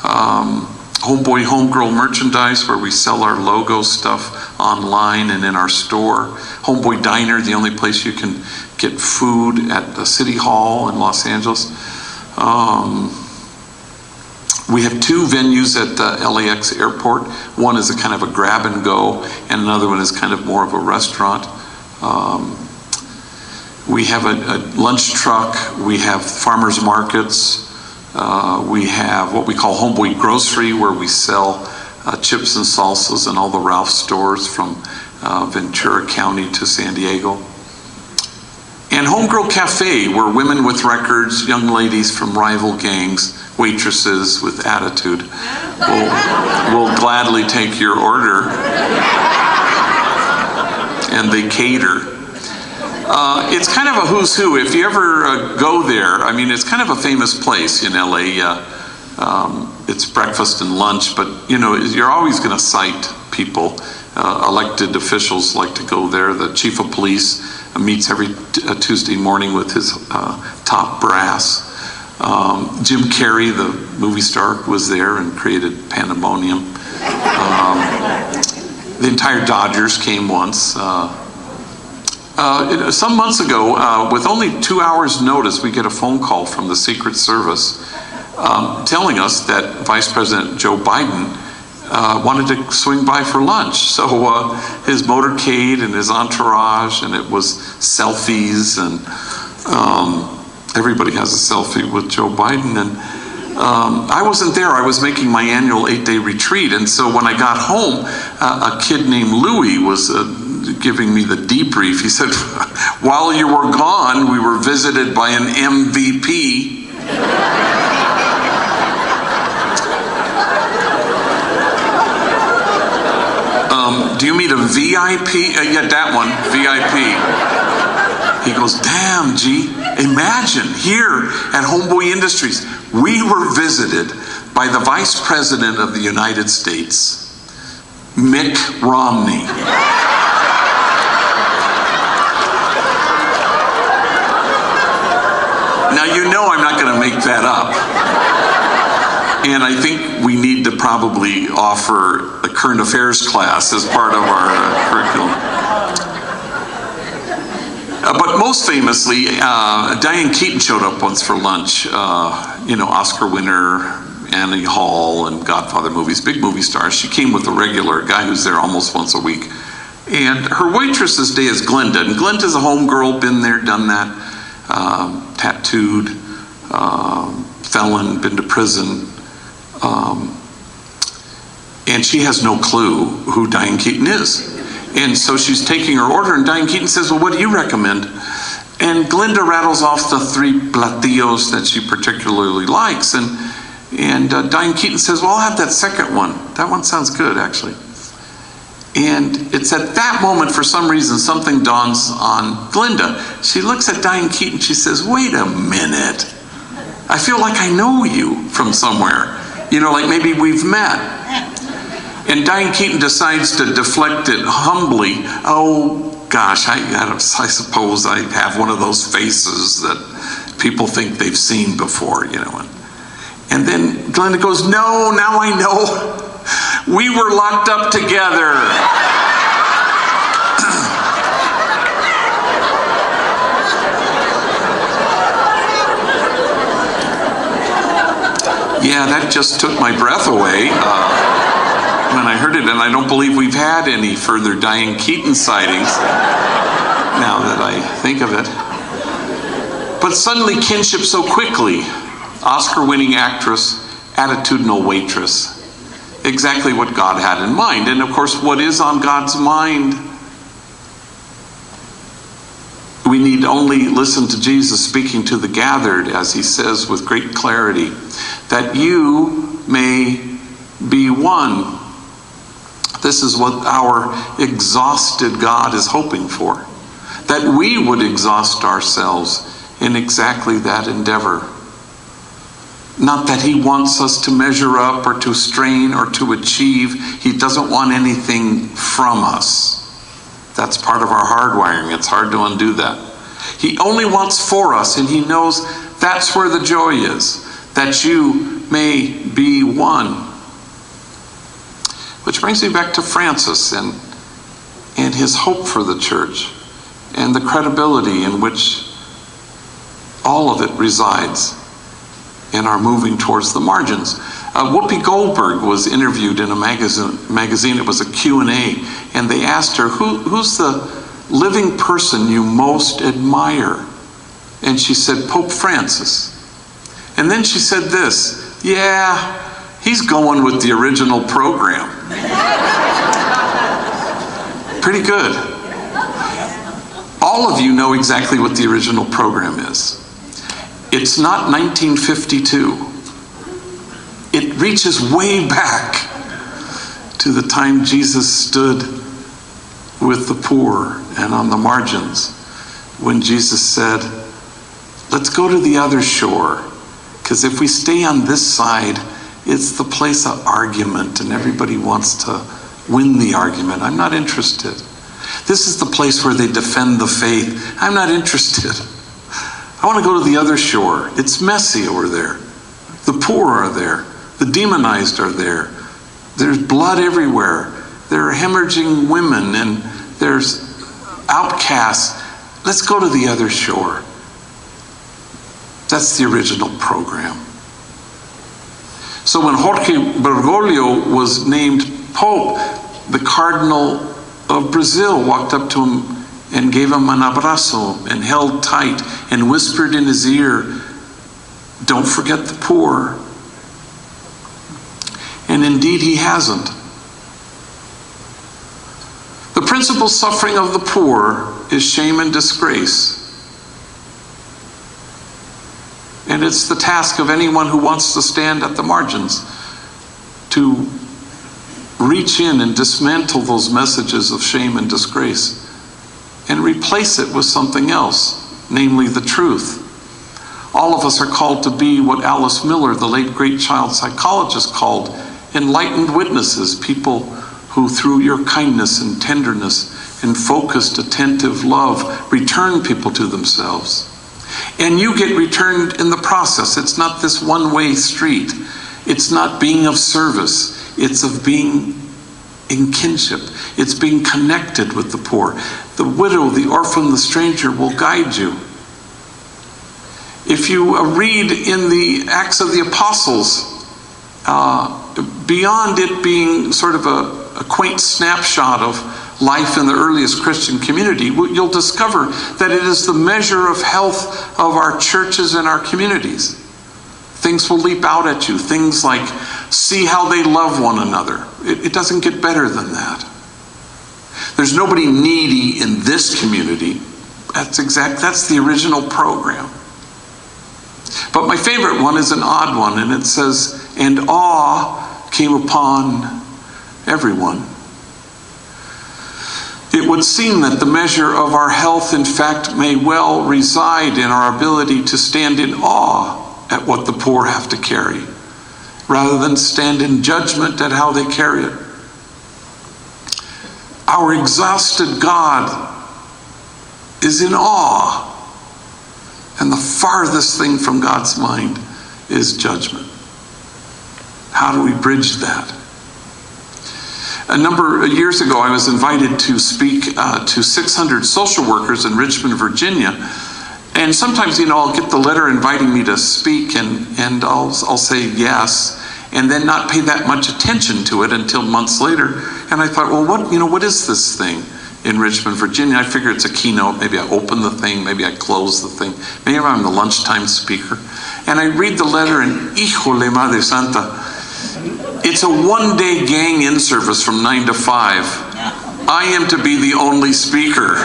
Speaker 1: Homeboy Homegirl Merchandise, where we sell our logo stuff online and in our store. Homeboy Diner, the only place you can get food at the City Hall in Los Angeles. We have 2 venues at the LAX airport. One is a kind of a grab and go, and another one is kind of more of a restaurant. We have a lunch truck. We have farmers markets. We have what we call Homeboy Grocery, where we sell chips and salsas in all the Ralph stores from Ventura County to San Diego. And Homegirl Cafe, where women with records, young ladies from rival gangs, waitresses with attitude will gladly take your order, and they cater. It's kind of a who's who. If you ever go there, I mean, it's kind of a famous place in LA. It's breakfast and lunch, but you know, you're always going to cite people. Elected officials like to go there. The chief of police meets every Tuesday morning with his top brass. Jim Carrey, the movie star, was there and created Pandemonium. The entire Dodgers came once. Some months ago, with only 2 hours notice, we get a phone call from the Secret Service telling us that Vice President Joe Biden wanted to swing by for lunch. So his motorcade and his entourage, and it was selfies, and everybody has a selfie with Joe Biden. And I wasn't there. I was making my annual 8-day retreat. And so when I got home, a kid named Louie was giving me the debrief. He said, while you were gone, we were visited by an MVP. Do you mean a VIP? Yeah, that one, VIP. He goes, damn, G, imagine here at Homeboy Industries, we were visited by the Vice President of the United States, Mitt Romney. Now, you know I'm not going to make that up. And I think we need to probably offer a current affairs class as part of our curriculum. But most famously, Diane Keaton showed up once for lunch. You know, Oscar winner, Annie Hall, and Godfather movies, big movie stars. She came with a regular guy who's there almost once a week. And her waitress this day is Glenda. And Glenda's a homegirl, been there, done that, tattooed, felon, been to prison. And she has no clue who Diane Keaton is. And so she's taking her order, and Diane Keaton says, well, what do you recommend? And Glenda rattles off the 3 platillos that she particularly likes. And Diane Keaton says, well, I'll have that second one. That one sounds good, actually. And it's at that moment, for some reason, something dawns on Glenda. She looks at Diane Keaton, she says, wait a minute. I feel like I know you from somewhere. You know, like maybe we've met. And Diane Keaton decides to deflect it humbly. Oh, gosh, I suppose I have one of those faces that people think they've seen before, you know. And then Glenda goes, no, now I know. We were locked up together. Yeah, that just took my breath away when I heard it, and I don't believe we've had any further Diane Keaton sightings, now that I think of it. But suddenly kinship so quickly. Oscar-winning actress, attitudinal waitress. Exactly what God had in mind. And of course, what is on God's mind? We need only listen to Jesus speaking to the gathered, as he says with great clarity, that you may be one. This is what our exhausted God is hoping for. That we would exhaust ourselves in exactly that endeavor. Not that he wants us to measure up or to strain or to achieve. He doesn't want anything from us. That's part of our hardwiring. It's hard to undo that. He only wants for us, and he knows that's where the joy is. That you may be one. Which brings me back to Francis and his hope for the church and the credibility in which all of it resides in our moving towards the margins. Whoopi Goldberg was interviewed in a magazine. It was a Q&A, and they asked her, who's the living person you most admire? And she said, Pope Francis. And then she said this, yeah, he's going with the original program. Pretty good. All of you know exactly what the original program is. It's not 1952. It reaches way back to the time Jesus stood with the poor and on the margins, when Jesus said, let's go to the other shore, because if we stay on this side, it's the place of argument and everybody wants to win the argument. I'm not interested. This is the place where they defend the faith. I'm not interested. I want to go to the other shore. It's messy over there. The poor are there. The demonized are there. There's blood everywhere. There are hemorrhaging women and there's outcasts. Let's go to the other shore. That's the original program. So when Jorge Bergoglio was named Pope, the Cardinal of Brazil walked up to him and gave him an abrazo and held tight and whispered in his ear, don't forget the poor. And indeed he hasn't. The principal suffering of the poor is shame and disgrace. And it's the task of anyone who wants to stand at the margins to reach in and dismantle those messages of shame and disgrace and replace it with something else, namely the truth. All of us are called to be what Alice Miller, the late great child psychologist, called enlightened witnesses, people who through your kindness and tenderness and focused, attentive love return people to themselves. And you get returned in the process. It's not this one-way street. It's not being of service. It's of being in kinship. It's being connected with the poor. The widow, the orphan, the stranger will guide you. If you read in the Acts of the Apostles, beyond it being sort of a quaint snapshot of life in the earliest Christian community, you'll discover that it is the measure of health of our churches and our communities. Things will leap out at you. Things like, see how they love one another. It doesn't get better than that. There's nobody needy in this community. That's the original program. But my favorite one is an odd one, and it says, and awe came upon everyone. It would seem that the measure of our health, in fact, may well reside in our ability to stand in awe at what the poor have to carry, rather than stand in judgment at how they carry it. Our exhausted God is in awe, and the farthest thing from God's mind is judgment. How do we bridge that? A number of years ago, I was invited to speak to 600 social workers in Richmond, Virginia. And sometimes, I'll get the letter inviting me to speak and I'll say yes, and then not pay that much attention to it until months later. And I thought, well, what is this thing in Richmond, Virginia? I figure it's a keynote. Maybe I open the thing, maybe I close the thing. Maybe I'm the lunchtime speaker. And I read the letter and, híjole, Madre Santa, it's a one-day gang in service from 9 to 5. I am to be the only speaker.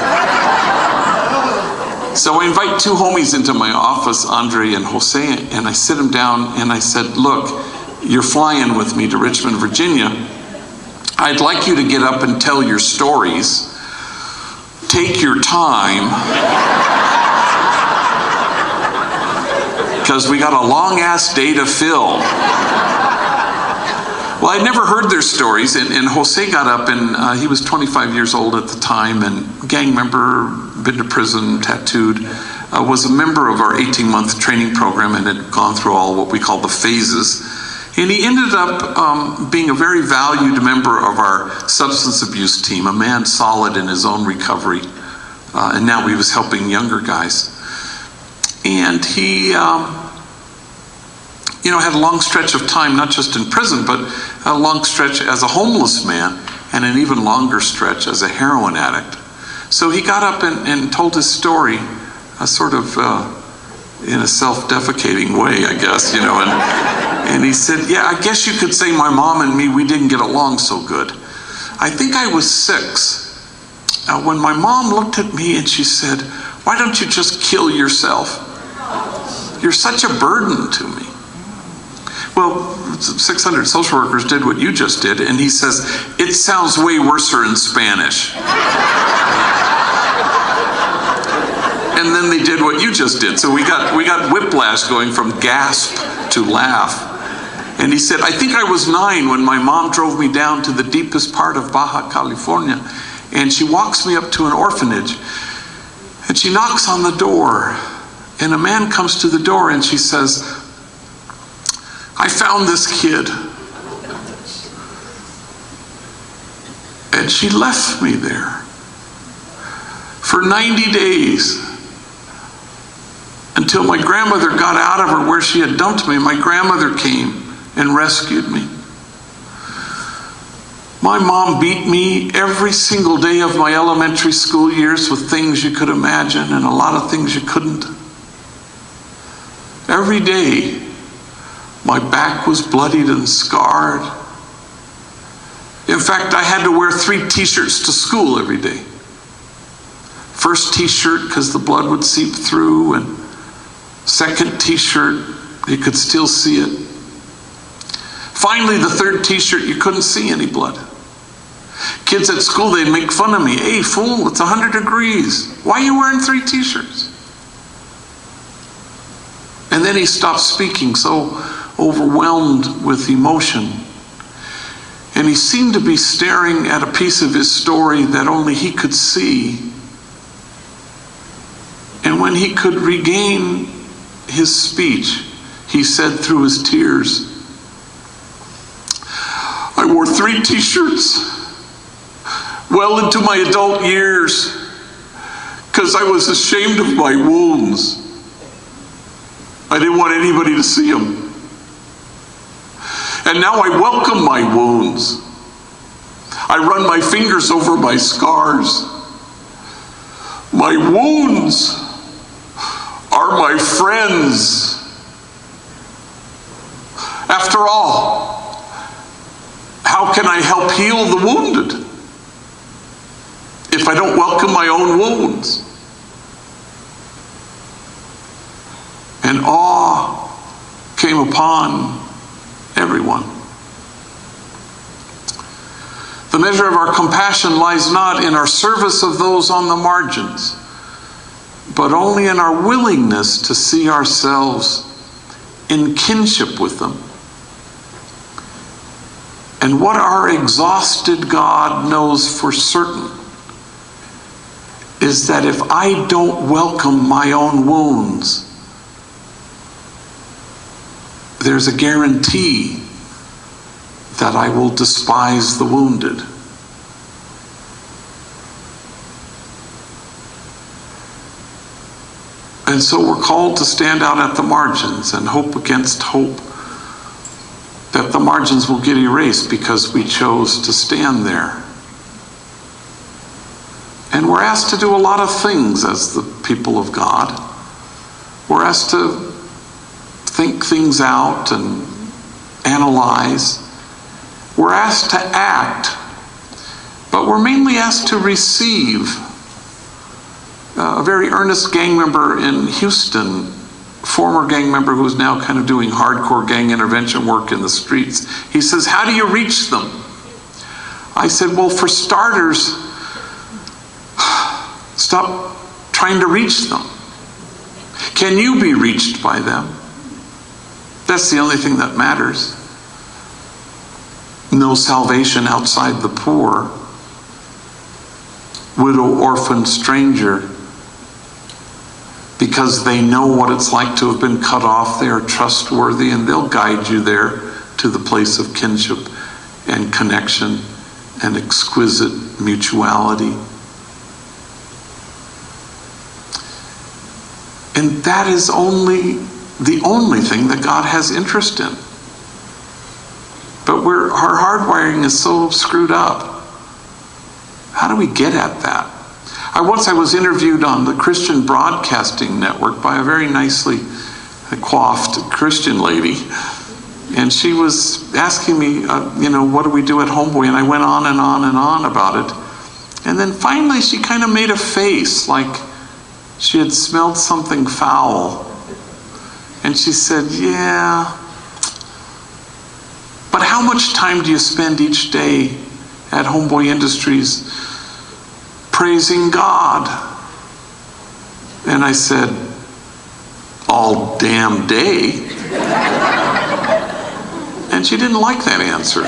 Speaker 1: So I invite two homies into my office, Andre and Jose, and I sit them down and I said, look, you're flying with me to Richmond, Virginia. I'd like you to get up and tell your stories. Take your time. Because we got a long-ass day to fill. Well, I'd never heard their stories, and Jose got up, and he was 25 years old at the time, and gang member, been to prison, tattooed, was a member of our 18-month training program and had gone through all what we call the phases. And he ended up being a very valued member of our substance abuse team, a man solid in his own recovery, and now he was helping younger guys. And he had a long stretch of time, not just in prison, but a long stretch as a homeless man, and an even longer stretch as a heroin addict. So he got up and told his story, sort of in a self-defecating way, I guess, and he said, yeah, I guess you could say my mom and me, we didn't get along so good. I think I was 6 when my mom looked at me and she said, why don't you just kill yourself? You're such a burden to me. Well, 600 social workers did what you just did, and he says, it sounds way worser in Spanish. And then they did what you just did. So we got whiplash going from gasp to laugh. And he said, I think I was 9 when my mom drove me down to the deepest part of Baja California, and she walks me up to an orphanage, and she knocks on the door, and a man comes to the door, and she says, I found this kid. And she left me there for 90 days until my grandmother got out of her where she had dumped me. My grandmother came and rescued me. My mom beat me every single day of my elementary school years with things you could imagine and a lot of things you couldn't. Every day, my back was bloodied and scarred. In fact, I had to wear 3 t-shirts to school every day. First t-shirt because the blood would seep through, and second t-shirt, you could still see it. Finally, the third t-shirt, you couldn't see any blood. Kids at school, they'd make fun of me. Hey, fool, it's 100 degrees. Why are you wearing 3 t-shirts? And then he stopped speaking, so overwhelmed with emotion. And he seemed to be staring at a piece of his story that only he could see. And when he could regain his speech, he said through his tears, I wore 3 t-shirts well into my adult years because I was ashamed of my wounds. I didn't want anybody to see them. And now I welcome my wounds. I run my fingers over my scars. My wounds are my friends. After all, how can I help heal the wounded if I don't welcome my own wounds? And awe came upon everyone. The measure of our compassion lies not in our service of those on the margins, but only in our willingness to see ourselves in kinship with them. And what our exhausted God knows for certain is that if I don't welcome my own wounds, there's a guarantee that I will despise the wounded. And so we're called to stand out at the margins and hope against hope that the margins will get erased because we chose to stand there. And we're asked to do a lot of things as the people of God. We're asked to think things out and analyze. We're asked to act, but we're mainly asked to receive. A very earnest gang member in Houston, former gang member who's now kind of doing hardcore gang intervention work in the streets, he says, how do you reach them? I said, well, for starters, stop trying to reach them. Can you be reached by them? That's the only thing that matters. No salvation outside the poor, widow, orphan, stranger. Because they know what it's like to have been cut off, they are trustworthy, and they'll guide you there to the place of kinship and connection and exquisite mutuality. And that is the only thing that God has interest in. But our hardwiring is so screwed up. How do we get at that? Once I was interviewed on the Christian Broadcasting Network by a very nicely coiffed Christian lady, and she was asking me, you know, what do we do at Homeboy? And I went on and on and on about it. And then finally she kind of made a face like she had smelled something foul. And she said, yeah, but how much time do you spend each day at Homeboy Industries praising God? And I said, all damn day. And she didn't like that answer.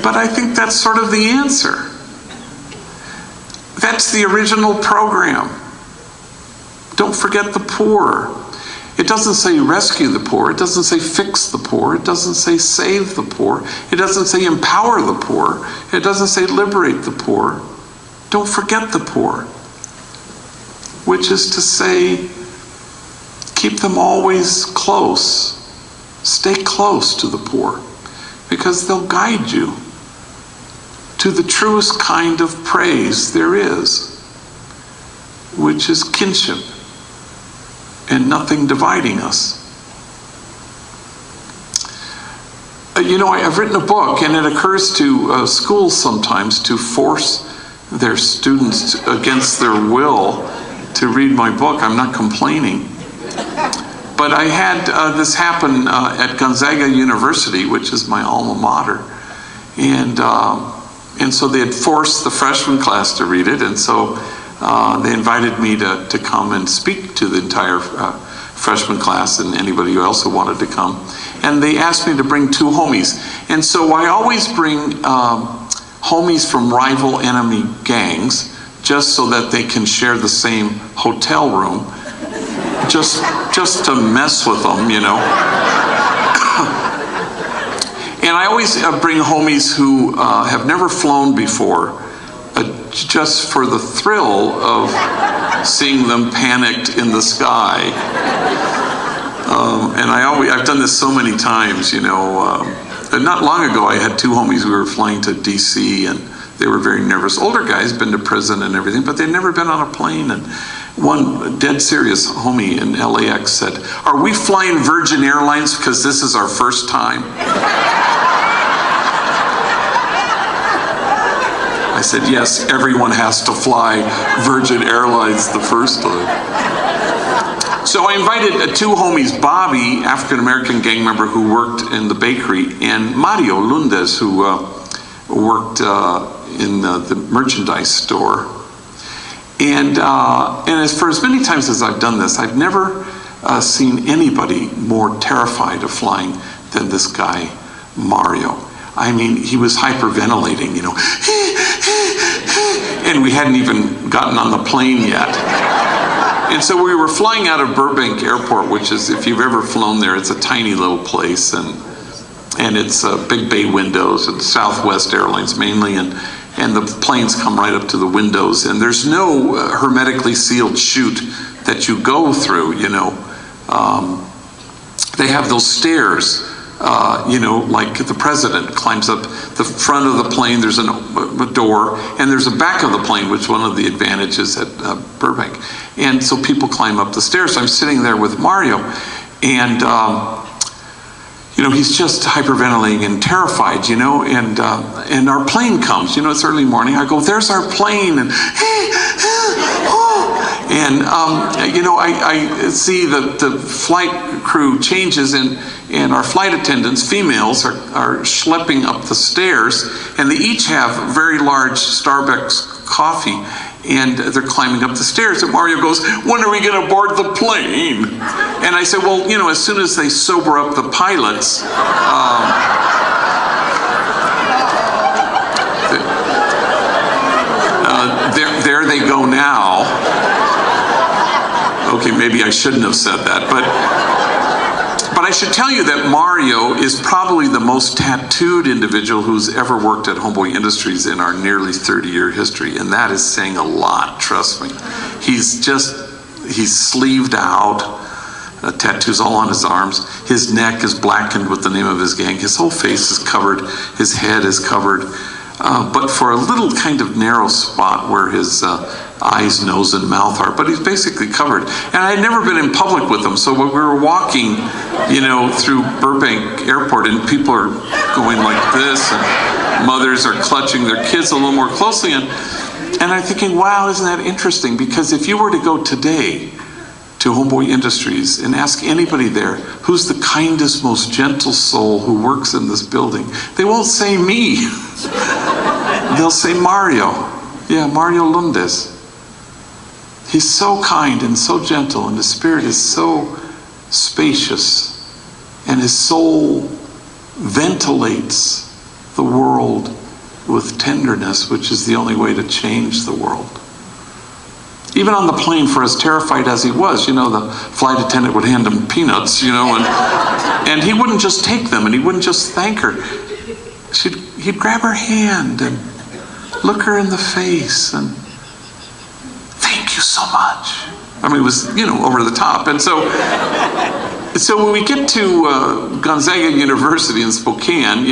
Speaker 1: But I think that's sort of the answer. That's the original program. Don't forget the poor. It doesn't say rescue the poor. It doesn't say fix the poor. It doesn't say save the poor. It doesn't say empower the poor. It doesn't say liberate the poor. Don't forget the poor. Which is to say, keep them always close. Stay close to the poor, because they'll guide you to the truest kind of praise there is, which is kinship and nothing dividing us. You know, I've written a book, and it occurs to schools sometimes to force their students against their will to read my book. I'm not complaining. But I had this happen at Gonzaga University, which is my alma mater. And so they had forced the freshman class to read it, and so they invited me to come and speak to the entire freshman class and anybody else who wanted to come. And they asked me to bring 2 homies. And so I always bring homies from rival enemy gangs, just so that they can share the same hotel room, just to mess with them, you know. And I always bring homies who have never flown before, just for the thrill of seeing them panicked in the sky. And I've done this so many times, you know. Not long ago, I had 2 homies. We were flying to DC, and they were very nervous. Older guys, been to prison and everything, but they'd never been on a plane. And one dead serious homie in LAX said, "Are we flying Virgin Airlines because this is our first time?" I said, yes, everyone has to fly Virgin Airlines the first time. So I invited 2 homies, Bobby, African-American gang member who worked in the bakery, and Mario Lundes, who worked in the merchandise store. And for as many times as I've done this, I've never seen anybody more terrified of flying than this guy, Mario. I mean, he was hyperventilating, you know, and we hadn't even gotten on the plane yet. And so we were flying out of Burbank Airport, which is, if you've ever flown there, it's a tiny little place, and it's big bay windows, and Southwest Airlines mainly, and the planes come right up to the windows, and there's no hermetically sealed chute that you go through, you know. They have those stairs, you know, like the president climbs up the front of the plane, there's a door, and there's a back of the plane, which is one of the advantages at Burbank. And so people climb up the stairs. So I'm sitting there with Mario, and you know, he's just hyperventilating and terrified, you know, and our plane comes, you know, it's early morning. I go, there's our plane, and you know, I see that the flight crew changes, and our flight attendants, females, are schlepping up the stairs, and they each have very large Starbucks coffee, and they're climbing up the stairs, and Mario goes, when are we going to board the plane? And I said, well, you know, as soon as they sober up the pilots, there they go now. Okay, maybe I shouldn't have said that, but I should tell you that Mario is probably the most tattooed individual who's ever worked at Homeboy Industries in our nearly 30-year history, and that is saying a lot, trust me. He's sleeved out, tattoos all on his arms. His neck is blackened with the name of his gang. His whole face is covered. His head is covered. but for a little kind of narrow spot where his eyes, nose, and mouth are. But he's basically covered. And I'd never been in public with him, so when we were walking, through Burbank Airport, and people are going like this, and mothers are clutching their kids a little more closely, and I'm thinking, wow, isn't that interesting? Because if you were to go today to Homeboy Industries and ask anybody there, who's the kindest, most gentle soul who works in this building, they won't say me. They'll say Mario. Yeah, Mario Lundes. He's so kind and so gentle, and his spirit is so spacious, and his soul ventilates the world with tenderness, which is the only way to change the world. Even on the plane, for as terrified as he was, the flight attendant would hand him peanuts, and he wouldn't just take them, and he wouldn't just thank her. He'd grab her hand and look her in the face and thank you so much. I mean, it was, over the top. And so when we get to Gonzaga University in Spokane,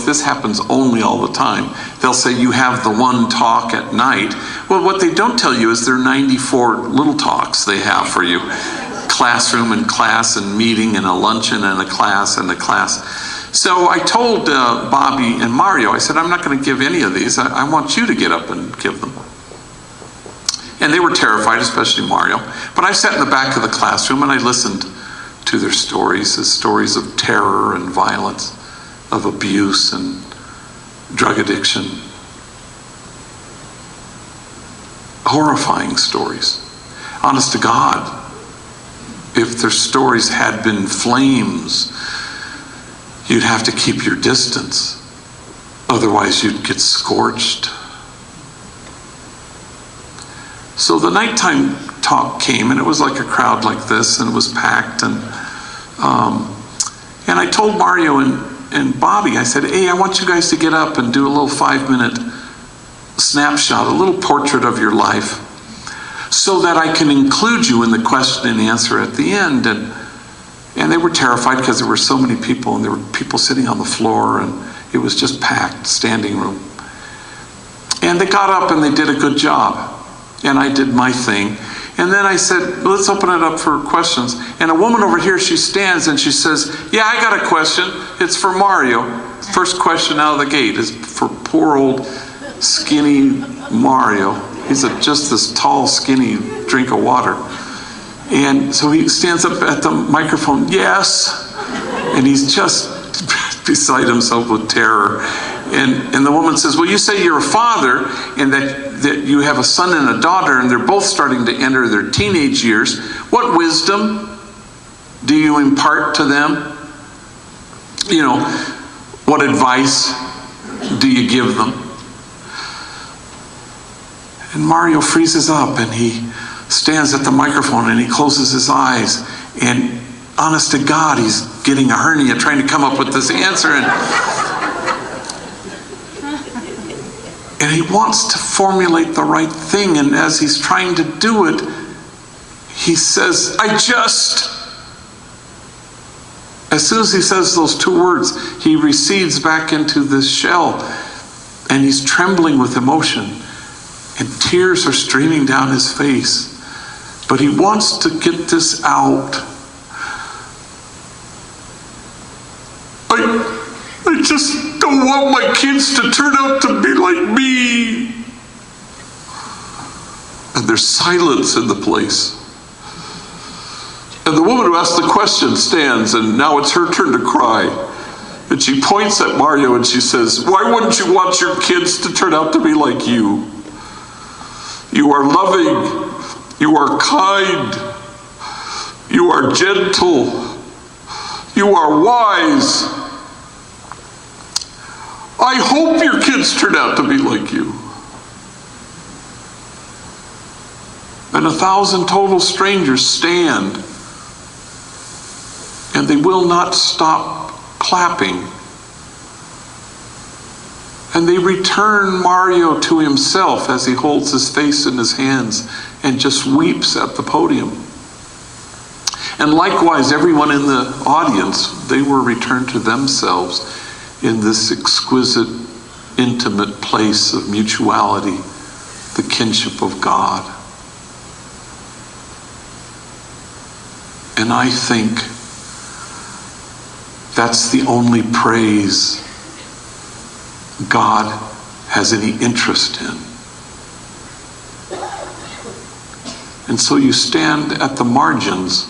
Speaker 1: this happens only all the time. They'll say you have the one talk at night. Well, what they don't tell you is there are 94 little talks they have for you. Classroom and class and meeting and a luncheon and a class and a class. So I told Bobby and Mario, I said, I'm not going to give any of these. I want you to get up and give them. And they were terrified, especially Mario. But I sat in the back of the classroom and I listened to their stories, the stories of terror and violence, of abuse and drug addiction. Horrifying stories. Honest to God, if their stories had been flames, you'd have to keep your distance. Otherwise, you'd get scorched. So the nighttime talk came, and it was like a crowd like this, and it was packed. And I told Mario and Bobby, I said, hey, I want you guys to get up and do a little 5-minute snapshot, a little portrait of your life, so that I can include you in the question and answer at the end. And they were terrified because there were so many people, and there were people sitting on the floor, and it was just packed, standing room. And they got up and they did a good job. And I did my thing. And then I said, let's open it up for questions. And a woman over here, she stands and she says, yeah, I got a question. It's for Mario. First question out of the gate is for poor old skinny Mario. He's just this tall, skinny drink of water. And so he stands up at the microphone, yes. And he's just beside himself with terror. And the woman says, well, you say you're a father and that you have a son and a daughter, and they're both starting to enter their teenage years. What wisdom do you impart to them? What advice do you give them? And Mario freezes up and he stands at the microphone and he closes his eyes, and honest to God, he's getting a hernia trying to come up with this answer, and he wants to formulate the right thing, and as he's trying to do it, he says, as soon as he says those two words, he recedes back into this shell, and he's trembling with emotion, and tears are streaming down his face. But he wants to get this out. I just don't want my kids to turn out to be like me. And there's silence in the place. And the woman who asked the question stands, and now it's her turn to cry. And she points at Mario and she says, why wouldn't you want your kids to turn out to be like you? You are loving. You are kind. You are gentle. You are wise. I hope your kids turn out to be like you. And 1,000 total strangers stand, and they will not stop clapping. And they return Mario to himself as he holds his face in his hands and just weeps at the podium. And likewise, everyone in the audience, they were returned to themselves in this exquisite intimate place of mutuality, the kinship of God. And I think that's the only praise God has any interest in. And so you stand at the margins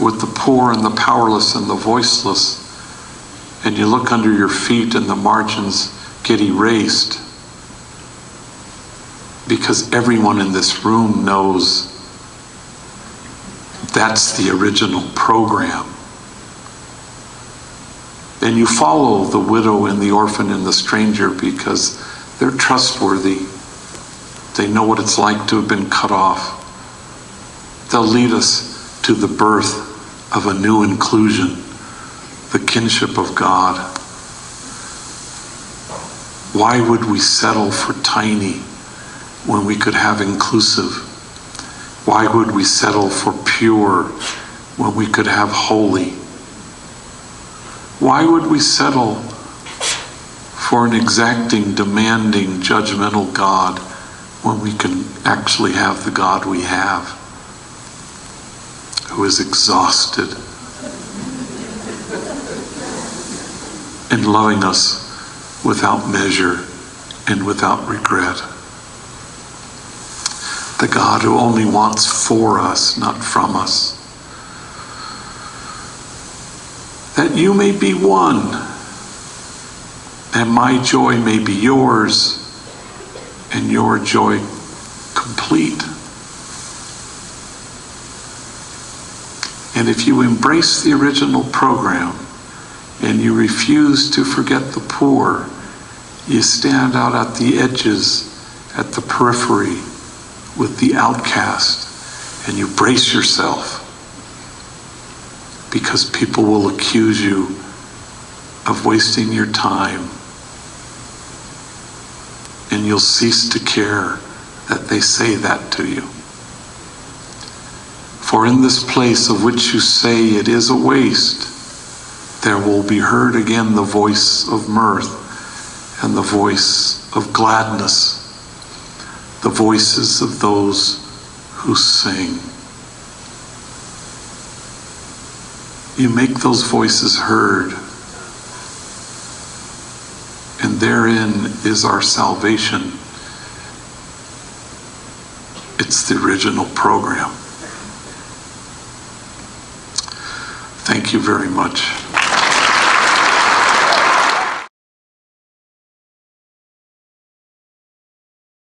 Speaker 1: with the poor and the powerless and the voiceless, and you look under your feet and the margins get erased, because everyone in this room knows that's the original program. And you follow the widow and the orphan and the stranger because they're trustworthy. They know what it's like to have been cut off. They'll lead us to the birth of a new inclusion, the kinship of God. Why would we settle for tiny when we could have inclusive? Why would we settle for pure when we could have holy? Why would we settle for an exacting, demanding, judgmental God when we can actually have the God we have, who is exhausted and loving us without measure and without regret? The God who only wants for us, not from us. That you may be one, and my joy may be yours, and your joy complete. And if you embrace the original program and you refuse to forget the poor, you stand out at the edges, at the periphery, with the outcast, and you brace yourself, because people will accuse you of wasting your time, and you'll cease to care that they say that to you. For in this place of which you say it is a waste, there will be heard again the voice of mirth and the voice of gladness, the voices of those who sing. You make those voices heard, and therein is our salvation. It's the original program. Thank you very much.